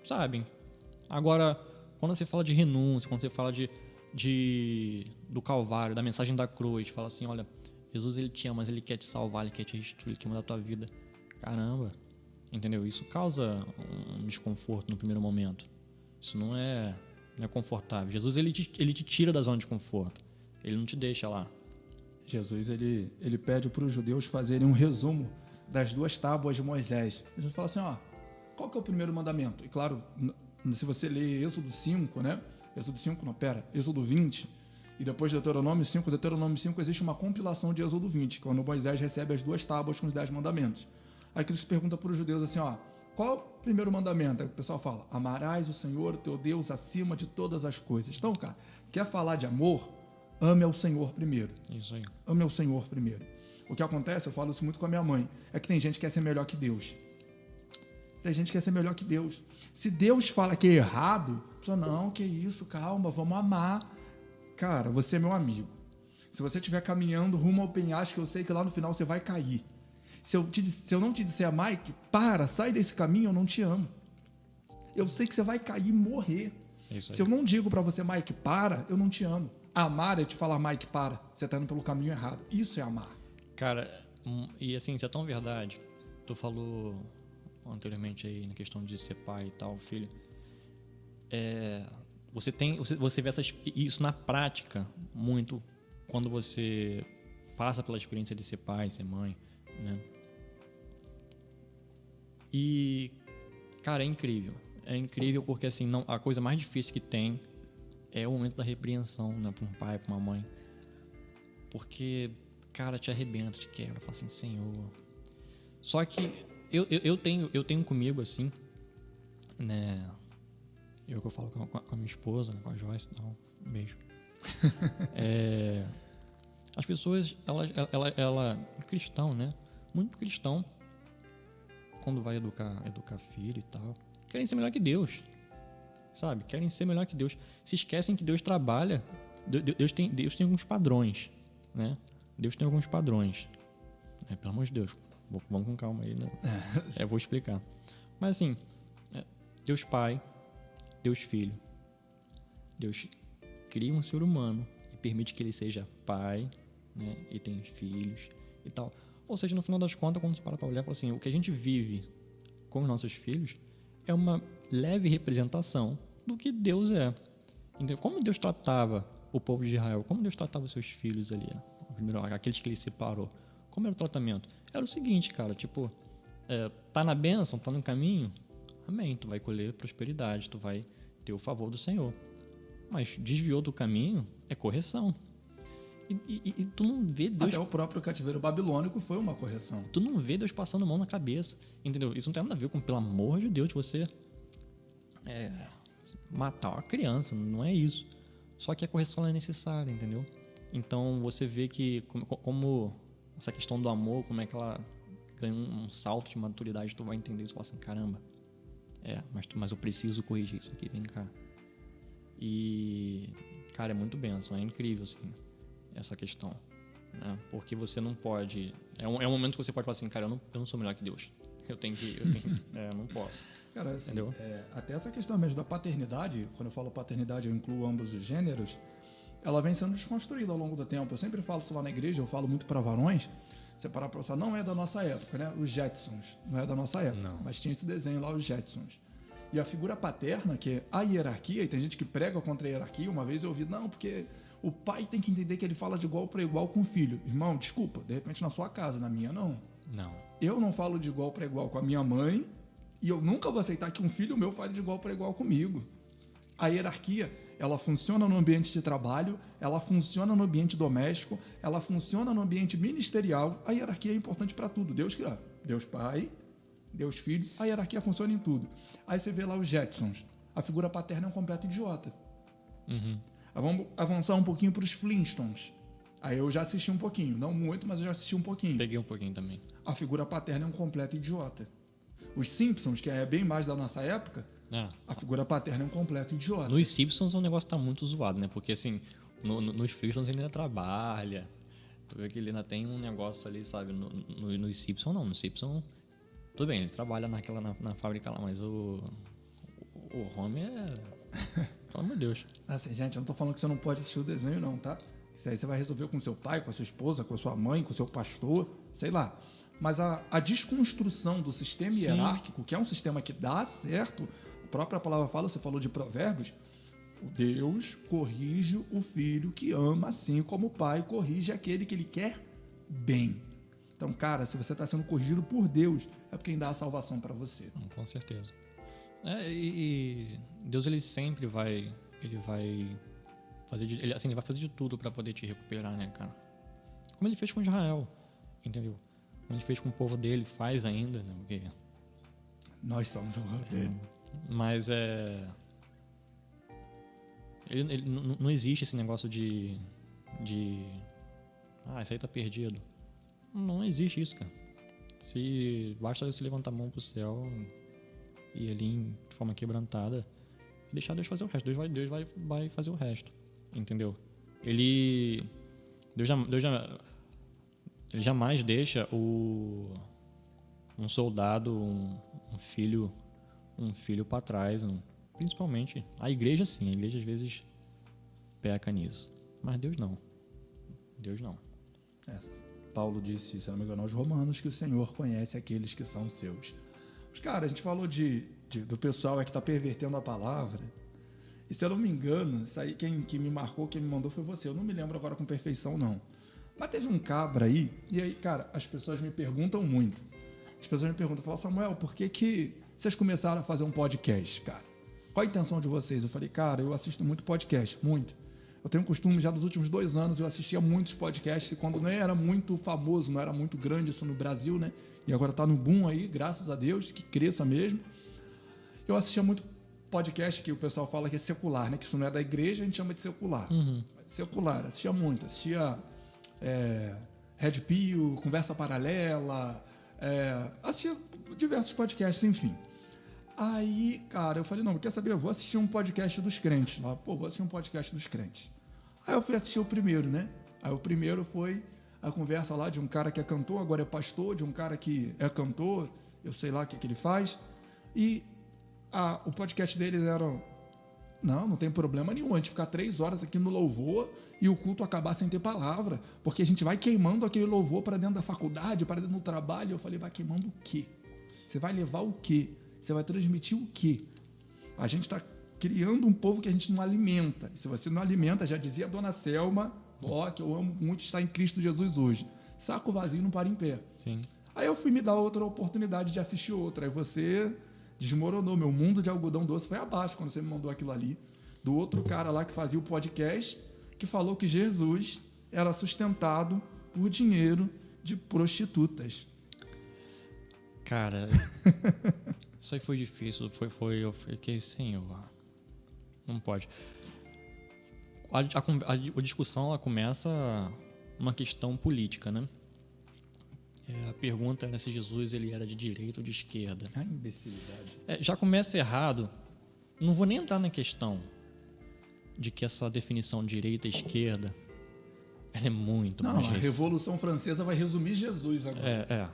sabem. Agora, quando você fala de renúncia, quando você fala do Calvário, da mensagem da cruz, fala assim, olha, Jesus, ele te ama, mas ele quer te salvar, ele quer te restituir, ele quer mudar a tua vida. Caramba, entendeu? Isso causa um desconforto no primeiro momento. Isso não é confortável. Jesus, ele te tira da zona de conforto. Ele não te deixa lá. Jesus, ele pede para os judeus fazerem um resumo das 2 tábuas de Moisés. Jesus fala assim, ó, qual que é o primeiro mandamento? E claro, se você ler Êxodo 5, né? Êxodo 20, e depois Deuteronômio 5, existe uma compilação de Êxodo 20, quando Moisés recebe as 2 tábuas com os 10 mandamentos. Aí Cristo pergunta para os judeus assim, ó, qual é o primeiro mandamento? Aí o pessoal fala, amarás o Senhor, teu Deus, acima de todas as coisas. Então, cara, quer falar de amor? Ame ao Senhor primeiro. Isso aí. Ame ao Senhor primeiro. O que acontece, eu falo isso muito com a minha mãe, é que tem gente que quer ser melhor que Deus. Tem gente que quer ser melhor que Deus. Se Deus fala que é errado, fala, não, que isso, calma, vamos amar. Cara, você é meu amigo. Se você estiver caminhando rumo ao penhasco, eu sei que lá no final você vai cair. Se eu não te disser, Mike, sai desse caminho, eu não te amo. Eu sei que você vai cair e morrer. Se eu não digo pra você, Mike, eu não te amo. Amar é te falar, Mike, você tá indo pelo caminho errado. Isso é amar. Cara, e assim, isso é tão verdade. Tu falou anteriormente aí na questão de ser pai e tal, filho. Você vê isso na prática muito quando você passa pela experiência de ser pai, ser mãe, né? E, cara, é incrível. É incrível porque, assim, a coisa mais difícil que tem é o momento da repreensão, né? Para um pai, para uma mãe. Porque, cara, te arrebenta, te quebra. Fala assim, Senhor. Só que eu tenho comigo, assim, né? Eu falo com a minha esposa, né? Com a Joyce, um beijo. As pessoas, ela cristão, né? Muito cristão, quando vai educar filho e tal, querem ser melhor que Deus, sabe? Querem ser melhor que Deus. Se esquecem que Deus trabalha, Deus tem alguns padrões, né? Deus tem alguns padrões. Pelo amor de Deus, vamos com calma aí, né? Eu vou explicar. Mas assim, Deus Pai, Deus Filho. Deus cria um ser humano e permite que ele seja pai, né? E tem filhos e tal. Ou seja, no final das contas, quando você para pra olhar, fala assim, o que a gente vive com os nossos filhos é uma leve representação do que Deus é. Então, como Deus tratava o povo de Israel, como Deus tratava os seus filhos ali, primeiro, aqueles que ele separou, como era o tratamento? Era o seguinte, cara, tipo, tá na bênção, tá no caminho, amém, tu vai colher prosperidade, tu vai ter o favor do Senhor. Mas desviou do caminho, é correção. E tu não vê Deus... Até o próprio cativeiro babilônico foi uma correção. Tu não vê Deus passando mão na cabeça, entendeu? Isso não tem nada a ver com, pelo amor de Deus, você matar uma criança, não é isso. Só que a correção é necessária, entendeu? Então você vê que como essa questão do amor, como é que ela ganha um salto de maturidade, tu vai entender isso e falar assim, caramba, mas eu preciso corrigir isso aqui, vem cá. E, cara, é muito bênção, é incrível, assim, essa questão, né? Porque você não pode... É um momento que você pode falar assim, cara, eu não sou melhor que Deus. Eu não posso. Cara, assim, entendeu? Até essa questão mesmo da paternidade, quando eu falo paternidade, eu incluo ambos os gêneros, ela vem sendo desconstruída ao longo do tempo. Eu sempre falo isso lá na igreja, eu falo muito para varões. Você parar para pensar, não é da nossa época, né? Os Jetsons, não é da nossa época. Não. Mas tinha esse desenho lá, os Jetsons. E a figura paterna, que é a hierarquia, e tem gente que prega contra a hierarquia. Uma vez eu ouvi, não, porque o pai tem que entender que ele fala de igual para igual com o filho. Irmão, desculpa, de repente na sua casa, na minha não. Não. Eu não falo de igual para igual com a minha mãe e eu nunca vou aceitar que um filho meu fale de igual para igual comigo. A hierarquia, ela funciona no ambiente de trabalho, ela funciona no ambiente doméstico, ela funciona no ambiente ministerial. A hierarquia é importante para tudo. Deus Pai, Deus Filho, a hierarquia funciona em tudo. Aí você vê lá os Jetsons. A figura paterna é um completo idiota. Uhum. Vamos avançar um pouquinho para os Flintstones. Aí eu já assisti um pouquinho, não muito, mas eu já assisti um pouquinho. Peguei um pouquinho também. A figura paterna é um completo idiota. Os Simpsons, que é bem mais da nossa época, a figura paterna é um completo idiota. Nos Simpsons o negócio tá muito zoado, né? Porque assim, nos Flintstones ele ainda trabalha. Tu vê que ele ainda tem um negócio ali, sabe? Nos Simpsons não, nos Simpsons... Tudo bem, ele trabalha na fábrica lá, mas o Homer pelo amor de Deus. Assim, gente, eu não tô falando que você não pode assistir o desenho não, tá? Isso aí você vai resolver com seu pai, com a sua esposa, com a sua mãe, com o seu pastor, sei lá. Mas a desconstrução do sistema hierárquico, que é um sistema que dá certo, a própria palavra fala, você falou de Provérbios, o Deus corrige o filho que ama, assim como o pai corrige aquele que ele quer bem. Então, cara, se você está sendo corrigido por Deus, é porque ele dá a salvação para você. Com certeza. E Deus, ele sempre vai... Ele vai fazer de tudo para poder te recuperar, né, cara? Como ele fez com Israel, entendeu? Como ele fez com o povo dele, faz ainda, né? Porque... Nós somos o povo dele. Mas não existe esse negócio de... isso aí tá perdido. Não existe isso, cara. Basta você levantar a mão pro céu e ali de forma quebrantada e deixar Deus fazer o resto. Deus vai fazer o resto, entendeu? Ele jamais deixa um soldado, um filho para trás. Principalmente a igreja, sim. A igreja às vezes peca nisso, mas Deus não. Paulo disse, se não me engano, aos Romanos, que o Senhor conhece aqueles que são seus. Mas, cara, a gente falou do pessoal que está pervertendo a palavra. E se eu não me engano, isso aí quem me marcou, quem me mandou foi você. Eu não me lembro agora com perfeição, não. Mas teve um cabra aí, e aí, cara, as pessoas me perguntam muito. As pessoas me perguntam, falam, Samuel, por que vocês começaram a fazer um podcast, cara? Qual a intenção de vocês? Eu falei, cara, eu assisto muito podcast, muito. Eu tenho um costume, já nos últimos 2 anos, eu assistia muitos podcasts, quando não era muito famoso, não era muito grande isso no Brasil, né? E agora tá no boom aí, graças a Deus, que cresça mesmo. Eu assistia muito podcast que o pessoal fala que é secular, né? Que isso não é da igreja, a gente chama de secular. Uhum. Secular, assistia muito. Assistia Red Pill, Conversa Paralela, assistia diversos podcasts, enfim. Aí, cara, eu falei, não, quer saber? Eu vou assistir um podcast dos crentes lá. Vou assistir um podcast dos crentes. Aí eu fui assistir o primeiro, né? Aí o primeiro foi a conversa lá de um cara que é cantor, agora é pastor, de um cara que é cantor, eu sei lá o que ele faz. E o podcast deles era... Não tem problema nenhum a gente ficar 3 horas aqui no louvor e o culto acabar sem ter palavra, porque a gente vai queimando aquele louvor para dentro da faculdade, para dentro do trabalho. Eu falei, vai queimando o quê? Você vai levar o quê? Você vai transmitir o quê? A gente está criando um povo que a gente não alimenta. E se você não alimenta, já dizia a dona Selma, que eu amo muito estar em Cristo Jesus hoje. Saco vazio não para em pé. Sim. Aí eu fui me dar outra oportunidade de assistir outra. Aí você desmoronou. Meu mundo de algodão doce foi abaixo quando você me mandou aquilo ali. Do outro cara lá que fazia o podcast, que falou que Jesus era sustentado por dinheiro de prostitutas. Cara, isso aí foi difícil. Eu fiquei, Senhor, não pode. A discussão ela começa uma questão política, né? A pergunta era se Jesus ele era de direita ou de esquerda. A imbecilidade. Já começa errado. Não vou nem entrar na questão de que essa definição de direita e esquerda ela é muito mais... a Revolução Francesa vai resumir Jesus agora.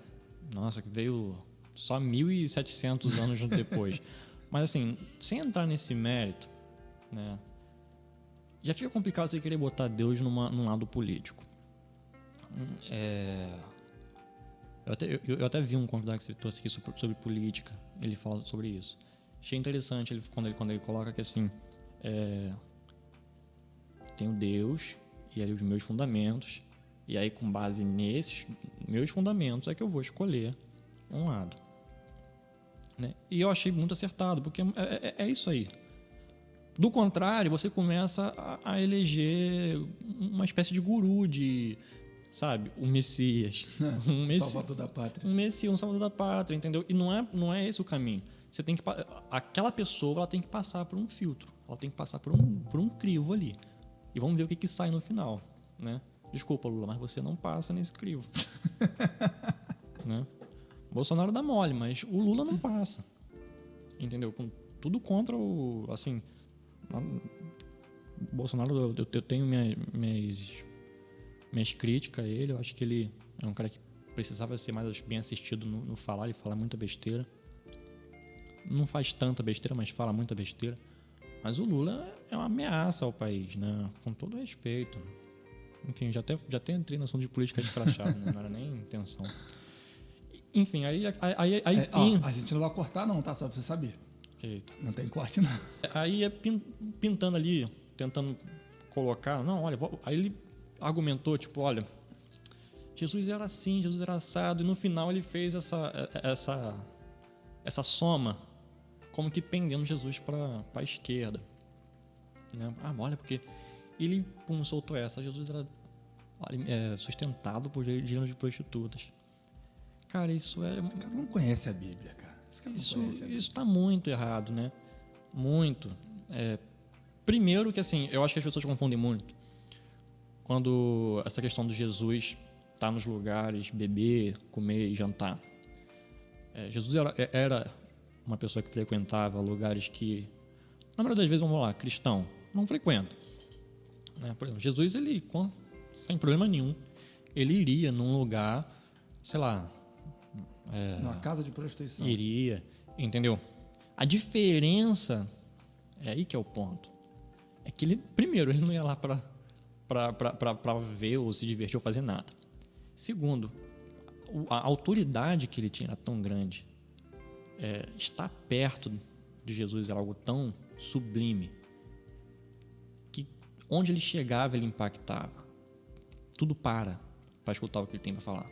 Nossa, que veio só 1.700 anos depois. Mas assim, sem entrar nesse mérito, né, já fica complicado você querer botar Deus num lado político. Eu até vi um convidado que você trouxe aqui sobre política, ele fala sobre isso. Achei interessante quando ele coloca que assim, tenho Deus e ali os meus fundamentos, e aí com base nesses meus fundamentos é que eu vou escolher um lado, né? E eu achei muito acertado, porque é isso aí. Do contrário, você começa a eleger uma espécie de guru sabe, o Messias. Salvador da pátria. Um Messias, um Salvador da pátria, entendeu? E não é esse o caminho. Você tem que, aquela pessoa ela tem que passar por um filtro, ela tem que passar por um crivo ali. E vamos ver o que sai no final, né? Desculpa, Lula, mas você não passa nesse crivo. Né? O Bolsonaro dá mole, mas o Lula não passa. Entendeu? Com tudo contra o... Assim, o Bolsonaro, eu tenho minhas críticas a ele. Eu acho que ele é um cara que precisava ser mais bem assistido no falar. Ele fala muita besteira. Não faz tanta besteira, mas fala muita besteira. Mas o Lula é uma ameaça ao país, né? Com todo respeito. Enfim, já até entrei na ação de política de crachado, não era nem intenção. Enfim, aí a gente não vai cortar não, tá? Só pra você saber. Eita. Não tem corte não. Aí pintando ali, tentando colocar... Não, olha, aí ele argumentou, tipo, olha, Jesus era assim, Jesus era assado, e no final ele fez essa soma, como que pendendo Jesus para a esquerda. Né? Olha, porque ele soltou essa, Jesus era sustentado por dinheiro de prostitutas. Cara, isso é... O cara não conhece a Bíblia, cara. Isso está muito errado, né? Muito. Primeiro que, assim, eu acho que as pessoas confundem muito. Quando essa questão de Jesus estar nos lugares, beber, comer e jantar. Jesus era uma pessoa que frequentava lugares que, na maioria das vezes, vamos lá, cristão, não frequenta. Né? Por exemplo, Jesus, ele, sem problema nenhum, ele iria num lugar, sei lá... Numa casa de prostituição. Iria, entendeu? A diferença, é aí que é o ponto. É que ele, primeiro, ele não ia lá para ver ou se divertir ou fazer nada. Segundo, a autoridade que ele tinha era tão grande. Estar perto de Jesus era algo tão sublime que onde ele chegava, ele impactava. Tudo para escutar o que ele tem para falar.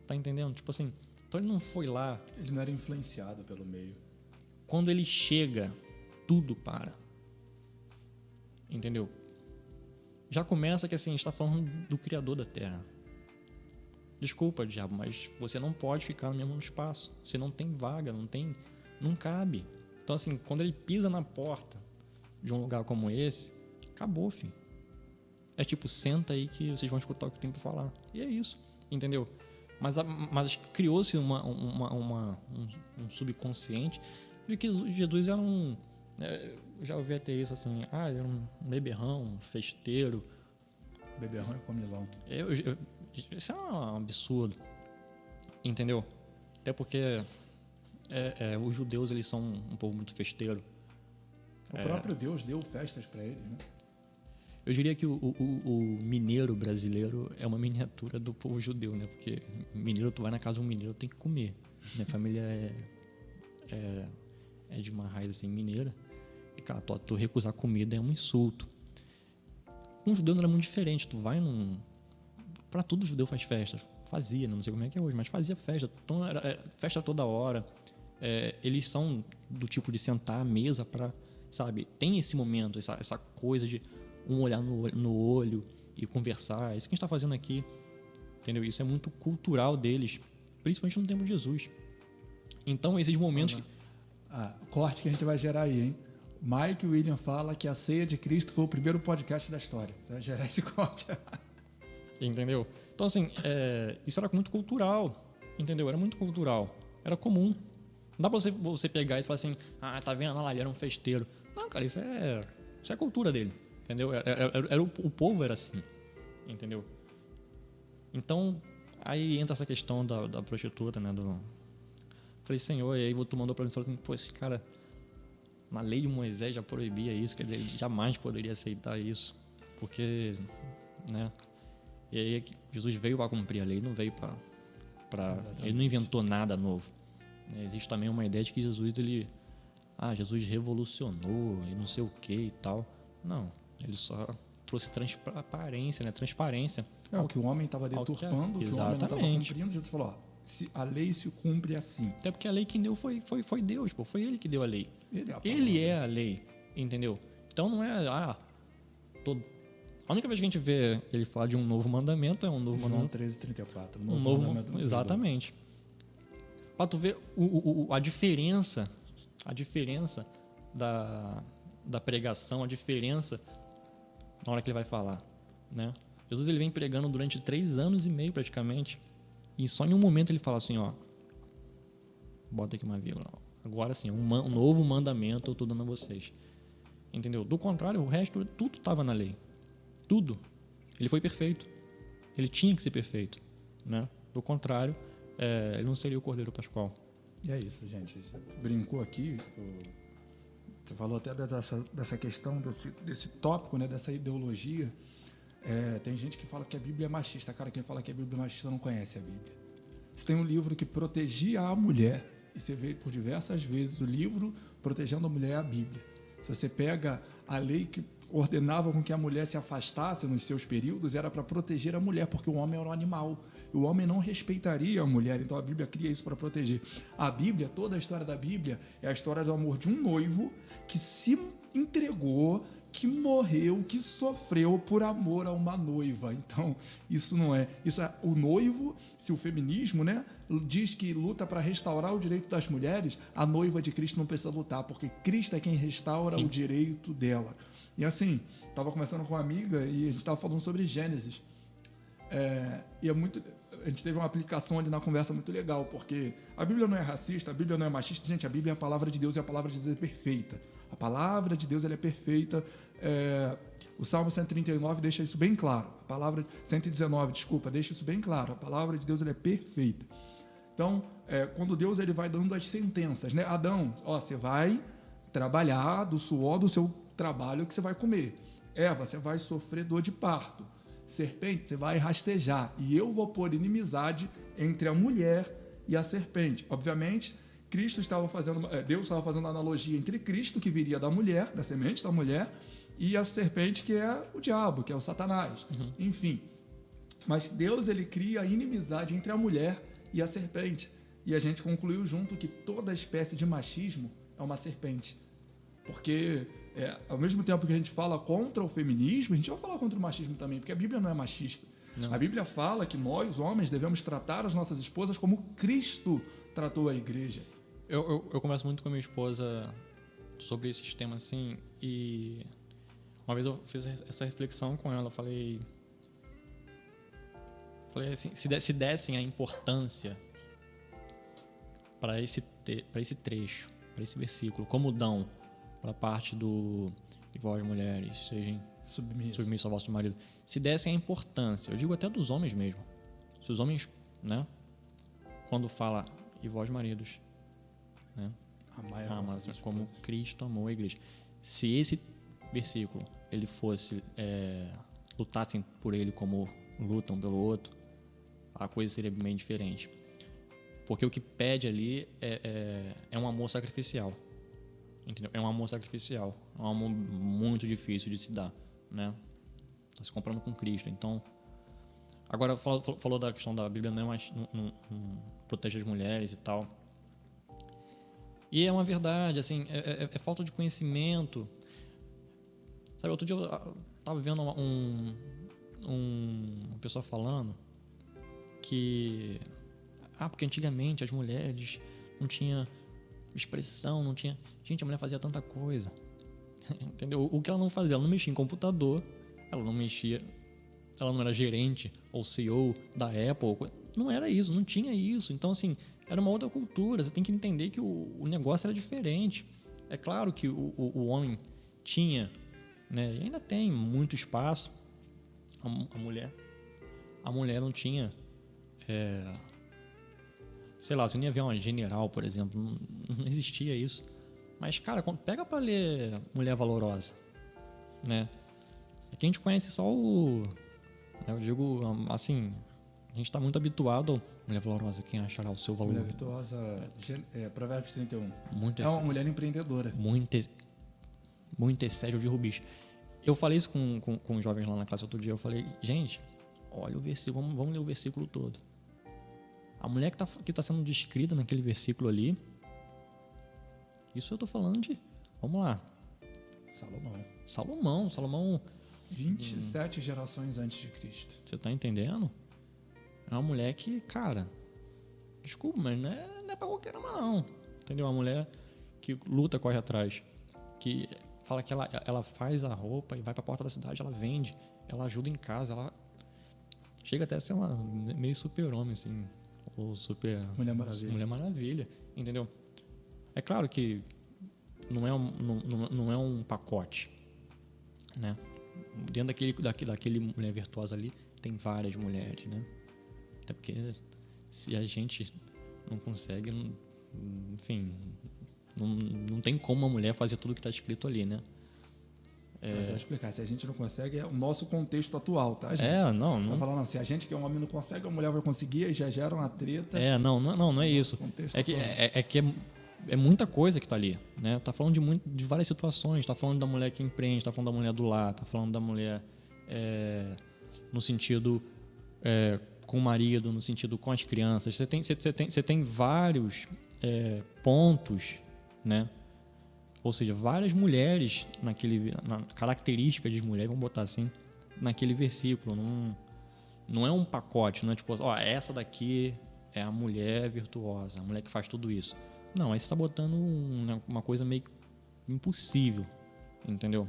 Tá entendendo? Tipo assim, então ele não foi lá... Ele não era influenciado pelo meio. Quando ele chega, tudo para. Entendeu? Já começa que assim, a gente está falando do Criador da Terra. Desculpa, diabo, mas você não pode ficar no mesmo espaço. Você não tem vaga, não cabe. Então assim, quando ele pisa na porta de um lugar como esse, acabou, filho. É tipo, senta aí que vocês vão escutar o que tem para falar. E é isso, entendeu? Mas criou-se um subconsciente de que Jesus era já ouvi até isso assim, ele era um beberrão, um festeiro. Beberrão e comilão. Isso é um absurdo, entendeu? Até porque os judeus, eles são um povo muito festeiro. O próprio Deus deu festas para eles, né? Eu diria que o mineiro brasileiro é uma miniatura do povo judeu, né? Porque mineiro, tu vai na casa de um mineiro, tem que comer. Minha família é de uma raiz assim mineira. E, cara, tu recusar comida é um insulto. Com o judeu não era muito diferente. Tu vai pra tudo, o judeu faz festa. Fazia, não sei como é que é hoje, mas fazia festa. Então, era festa toda hora. Eles são do tipo de sentar à mesa pra, sabe, tem esse momento, essa coisa de um olhar no olho e conversar. Isso que a gente tá fazendo aqui, entendeu? Isso é muito cultural deles, principalmente no tempo de Jesus. Então, esses momentos... Corte que a gente vai gerar aí, hein? Mike William fala que a ceia de Cristo foi o primeiro podcast da história. Você vai gerar esse corte. Entendeu? Então, assim, isso era muito cultural, entendeu? Era muito cultural. Era comum. Não dá pra você pegar e falar assim, tá vendo? Olha lá, ele era um festeiro. Não, cara, isso é a cultura dele, entendeu? O povo era assim, entendeu? Então, aí entra essa questão da prostituta, né? Falei, Senhor, e aí tu mandou pra mim, assim, pô, esse cara, na lei de Moisés já proibia isso, quer dizer, ele jamais poderia aceitar isso, porque, né? E aí Jesus veio para cumprir a lei, não veio para ele não inventou nada novo. Existe também uma ideia de que Jesus Jesus revolucionou e não sei o que e tal. Não, ele só trouxe transparência, né? Transparência. O que o homem estava deturpando, o que o homem não estava cumprindo, Jesus falou, se a lei se cumpre assim. Até porque a lei que deu foi Deus, pô, foi ele que deu a lei. Ele é a lei, entendeu? Então não é A única vez que a gente vê ele falar de um novo mandamento é um novo mandamento. João 13:34. Um novo mandamento. Exatamente. Para tu ver a diferença da pregação, a diferença na hora que ele vai falar, né? Jesus ele vem pregando durante 3 anos e meio praticamente, e só em um momento ele fala assim, ó, bota aqui uma vírgula. Agora sim, um novo mandamento eu estou dando a vocês, entendeu? Do contrário, o resto tudo estava na lei. Tudo. Ele foi perfeito. Ele tinha que ser perfeito, né? Do contrário, ele não seria o Cordeiro Pascual. E é isso, gente. Você brincou aqui. Você falou até dessa questão, desse tópico, né? Dessa ideologia. Tem gente que fala que a Bíblia é machista. Cara, quem fala que a Bíblia é machista não conhece a Bíblia. Você tem um livro que protegia a mulher, e você vê por diversas vezes o livro protegendo a mulher é a Bíblia. Se você pega a lei que ordenava com que a mulher se afastasse nos seus períodos, era para proteger a mulher, porque o homem era um animal. O homem não respeitaria a mulher, então a Bíblia cria isso para proteger. A Bíblia, toda a história da Bíblia é a história do amor de um noivo que se entregou, que morreu, que sofreu por amor a uma noiva. Então, isso não é... Isso é o noivo, se o feminismo, né, diz que luta para restaurar o direito das mulheres, a noiva de Cristo não precisa lutar, porque Cristo é quem restaura o direito dela. E assim, estava conversando com uma amiga e a gente estava falando sobre Gênesis. E a gente teve uma aplicação ali na conversa muito legal, porque a Bíblia não é racista, a Bíblia não é machista. Gente, a Bíblia é a palavra de Deus e a palavra de Deus é perfeita. A palavra de Deus ela é perfeita. O Salmo 139 deixa isso bem claro. A palavra 119, desculpa, deixa isso bem claro. A palavra de Deus ela é perfeita. Então, quando Deus ele vai dando as sentenças, né? Adão, você vai trabalhar do suor do seu trabalho que você vai comer. Eva, você vai sofrer dor de parto. Serpente, você vai rastejar. E eu vou pôr inimizade entre a mulher e a serpente. Obviamente, Deus estava fazendo a analogia entre Cristo, que viria da mulher, da semente da mulher, e a serpente, que é o diabo, que é o Satanás. Enfim. Mas Deus, ele cria a inimizade entre a mulher e a serpente. E a gente concluiu junto que toda espécie de machismo é uma serpente. Porque, ao mesmo tempo que a gente fala contra o feminismo, a gente vai falar contra o machismo também, porque a Bíblia não é machista. Não. A Bíblia fala que nós, homens, devemos tratar as nossas esposas como Cristo tratou a igreja. Eu converso muito com a minha esposa sobre esses temas, assim, e uma vez eu fiz essa reflexão com ela, falei assim, se dessem a importância para esse trecho, para esse versículo, como dão para a parte do que vós mulheres submisso ao vosso marido. Se dessem a importância, eu digo até dos homens mesmo. Se os homens, né, quando fala, e vós maridos, né, amai como Cristo amou a igreja. Se esse versículo, ele fosse, lutassem por ele como lutam pelo outro, a coisa seria bem diferente. Porque o que pede ali é um amor sacrificial. Entendeu? É um amor sacrificial. É um amor muito difícil de se dar, né? Tá se comprando com Cristo. Então, agora falou da questão da Bíblia, não protege as mulheres e tal. E é uma verdade, assim, é falta de conhecimento. Sabe, outro dia eu tava vendo uma pessoa falando que porque antigamente as mulheres não tinham expressão, não tinha... Gente, a mulher fazia tanta coisa. Entendeu? O que ela não fazia? Ela não mexia em computador, ela não era gerente ou CEO da Apple. Não era isso, não tinha isso. Então, assim, era uma outra cultura. Você tem que entender que o negócio era diferente. É claro que o homem tinha, né, e ainda tem muito espaço. A mulher não tinha... sei lá, você nem ia ver uma general, por exemplo, não existia isso. Mas, cara, pega pra ler Mulher Valorosa, né? É que a gente conhece só eu digo, assim, a gente tá muito habituado ao Mulher Valorosa, quem achará o seu valor. Mulher Virtuosa, Provérbios 31. É uma mulher empreendedora. Muito excédio de rubis. Eu falei isso com os jovens lá na classe outro dia, eu falei, gente, olha o versículo, vamos ler o versículo todo. A mulher que tá sendo descrita naquele versículo ali, isso eu tô falando de... Vamos lá. Salomão. 27 gerações antes de Cristo. Você tá entendendo? É uma mulher que, cara... Desculpa, mas não é pra qualquer uma, não. Entendeu? Uma mulher que luta, corre atrás. Que fala que ela faz a roupa e vai pra porta da cidade, ela vende. Ela ajuda em casa, ela... Chega até a ser uma meio super-homem, assim... Ou super... Mulher Maravilha. Entendeu? É claro que não é um pacote, né? Dentro daquele Mulher Virtuosa ali, tem várias mulheres, né? Até porque se a gente não consegue, enfim, não tem como uma mulher fazer tudo que está escrito ali, né? Mas eu vou explicar, se a gente não consegue, é o nosso contexto atual, tá, gente? Não. Vai falar, se a gente que é um homem não consegue, a mulher vai conseguir, aí já gera uma treta. Não é isso. Que é muita coisa que tá ali, né? Tá falando de várias situações, tá falando da mulher que empreende, tá falando da mulher do lar, tá falando da mulher no sentido com o marido, no sentido com as crianças. Você tem vários pontos, né? Ou seja, várias mulheres na característica de mulher, vamos botar assim, naquele versículo. Não é um pacote, não é tipo, essa daqui é a mulher virtuosa, a mulher que faz tudo isso. Não, aí você está botando uma coisa meio impossível, entendeu?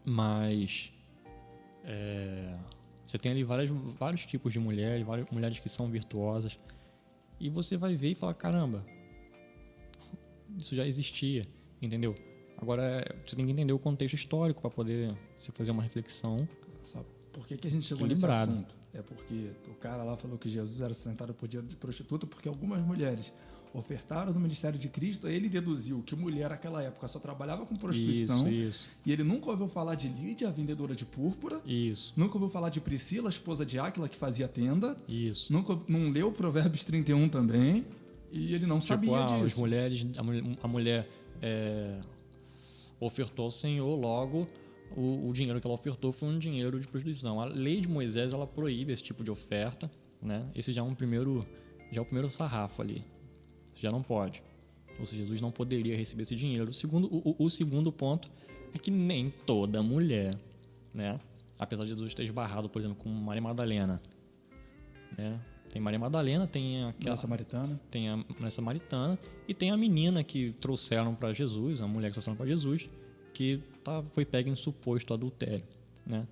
Mas você tem ali vários tipos de mulheres, várias mulheres que são virtuosas, e você vai ver e falar, caramba, isso já existia. Entendeu? Agora, você tem que entender o contexto histórico para poder você fazer uma reflexão. Sabe por que a gente chegou nesse assunto? É porque o cara lá falou que Jesus era sustentado por dinheiro de prostituta, porque algumas mulheres ofertaram no ministério de Cristo. Ele deduziu que mulher naquela época só trabalhava com prostituição. Isso. E ele nunca ouviu falar de Lídia, a vendedora de púrpura. Isso. Nunca ouviu falar de Priscila, a esposa de Áquila, que fazia tenda. Isso. Não leu Provérbios 31 também. E ele não sabia disso. As mulheres, a mulher... ofertou ao Senhor, logo o dinheiro que ela ofertou foi um dinheiro de prostituição. A lei de Moisés, ela proíbe esse tipo de oferta, né? Esse já é o primeiro sarrafo ali. Você já não pode. Ou seja, Jesus não poderia receber esse dinheiro. O segundo ponto é que nem toda mulher, né? Apesar de Jesus ter esbarrado, por exemplo, com Maria Madalena, né? Tem Maria Madalena, tem aquela Samaritana. Tem a mulher samaritana e tem a menina que trouxeram para Jesus, a mulher que trouxeram para Jesus, que foi pega em suposto adultério, né?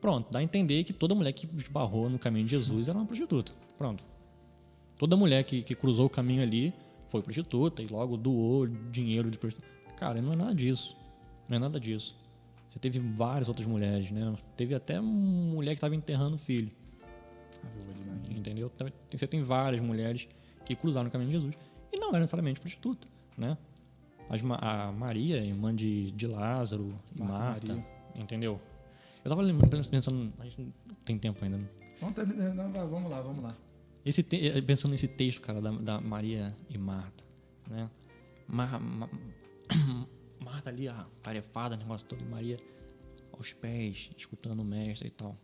Pronto, dá a entender que toda mulher que esbarrou no caminho de Jesus era uma prostituta. Pronto. Toda mulher que cruzou o caminho ali foi prostituta e logo doou dinheiro de prostituta. Cara, não é nada disso. Não é nada disso. Você teve várias outras mulheres, né? Teve até uma mulher que estava enterrando o filho. Entendeu? Você tem várias mulheres que cruzaram o caminho de Jesus e não era necessariamente prostituta, né? A Maria, irmã de Lázaro e Marta, entendeu? Eu tava pensando, a gente não tem tempo ainda, né? Vamos lá. Pensando nesse texto, cara, da Maria e Marta, né? Marta ali, tarefada, negócio todo, e Maria aos pés, escutando o mestre e tal.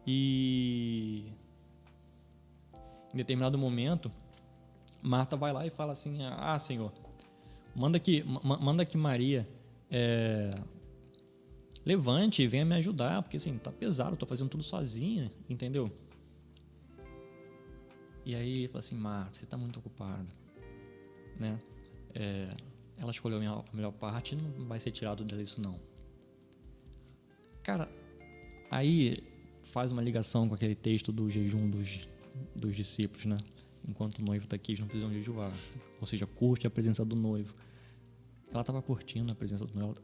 E em determinado momento, Marta vai lá e fala assim: Senhor, manda que Maria levante e venha me ajudar, porque assim, tá pesado, eu tô fazendo tudo sozinha, entendeu? E aí ele fala assim: Marta, você tá muito ocupada, né? Ela escolheu a melhor parte, não vai ser tirado dela isso não. Cara, aí faz uma ligação com aquele texto do jejum dos discípulos, né? Enquanto o noivo está aqui, eles não precisam jejuar. Ou seja, curte a presença do noivo. Ela estava curtindo a presença do noivo.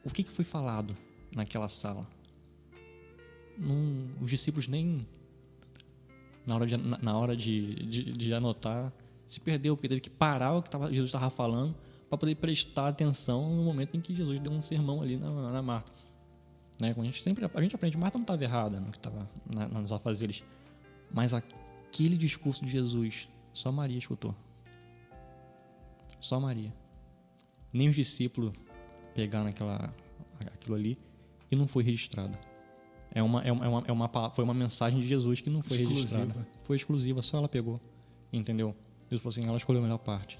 O que foi falado naquela sala? Os discípulos nem na hora de anotar se perdeu, porque teve que parar o que Jesus estava falando para poder prestar atenção no momento em que Jesus deu um sermão ali na Marta. Né? A gente aprende, Marta não estava errada no que estava nos afazeres, mas aquele discurso de Jesus, só Maria escutou. Só Maria. Nem os discípulos pegaram aquilo ali e não foi registrado. Foi uma mensagem de Jesus que não foi registrada. Foi exclusiva, só ela pegou. Entendeu? Jesus falou assim, ela escolheu a melhor parte.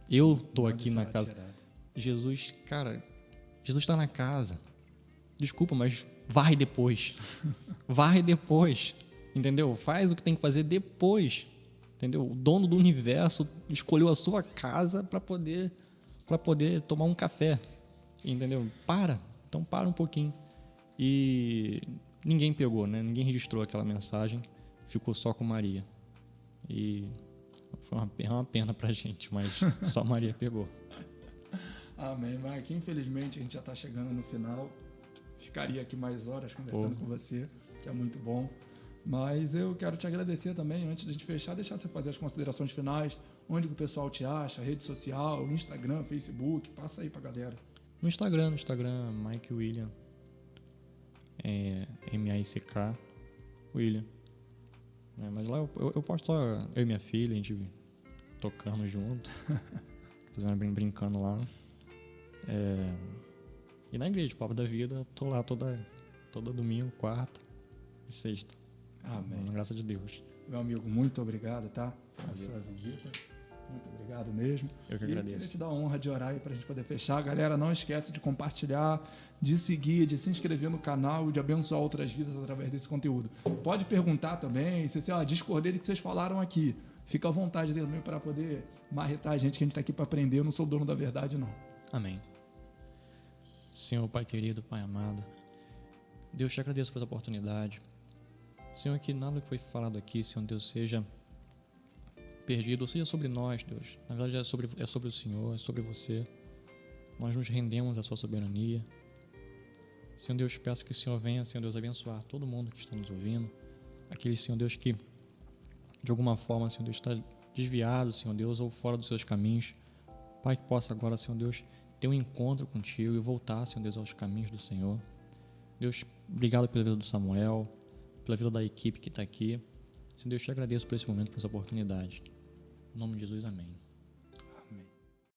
Eu tô aqui na casa. Jesus está na casa. Desculpa, mas varre depois. Varre depois. Entendeu? Faz o que tem que fazer depois. Entendeu? O dono do universo escolheu a sua casa para poder tomar um café. Entendeu? Então para um pouquinho. E ninguém pegou, né? Ninguém registrou aquela mensagem. Ficou só com Maria. E foi uma pena pra gente, mas só Maria pegou. Amém, Mark. Infelizmente a gente já está chegando no final. Ficaria aqui mais horas conversando com você, que é muito bom. Mas eu quero te agradecer também, antes de a gente fechar, deixar você fazer as considerações finais, onde que o pessoal te acha, rede social, Instagram, Facebook, passa aí pra galera. No Instagram, Mike William, M-A-I-C-K, William. Mas lá eu posto só eu e minha filha, a gente tocando junto, brincando lá. E na igreja, Papo da Vida, tô lá todo domingo, quarta e sexta. Amém. Graças a Deus. Meu amigo, muito obrigado, tá? Pela sua visita. Muito obrigado mesmo. Eu que agradeço. Queria te dar a honra de orar aí pra gente poder fechar. Galera, não esquece de compartilhar, de seguir, de se inscrever no canal e de abençoar outras vidas através desse conteúdo. Pode perguntar também, se você discordei do que vocês falaram aqui. Fica à vontade também para poder marretar a gente, que a gente está aqui para aprender. Eu não sou dono da verdade, não. Amém. Senhor, Pai querido, Pai amado, Deus, te agradeço por essa oportunidade. Senhor, que nada que foi falado aqui, Senhor Deus, seja perdido, ou seja sobre nós, Deus. Na verdade, é sobre o Senhor, é sobre você. Nós nos rendemos à sua soberania. Senhor Deus, peço que o Senhor venha, Senhor Deus, abençoar todo mundo que está nos ouvindo. Aquele, Senhor Deus, que de alguma forma, Senhor Deus, está desviado, Senhor Deus, ou fora dos seus caminhos. Pai, que possa agora, Senhor Deus, ter um encontro contigo e voltar, Senhor Deus, aos caminhos do Senhor. Deus, obrigado pela vida do Samuel, pela vida da equipe que está aqui. Senhor Deus, te agradeço por esse momento, por essa oportunidade. Em nome de Jesus, amém.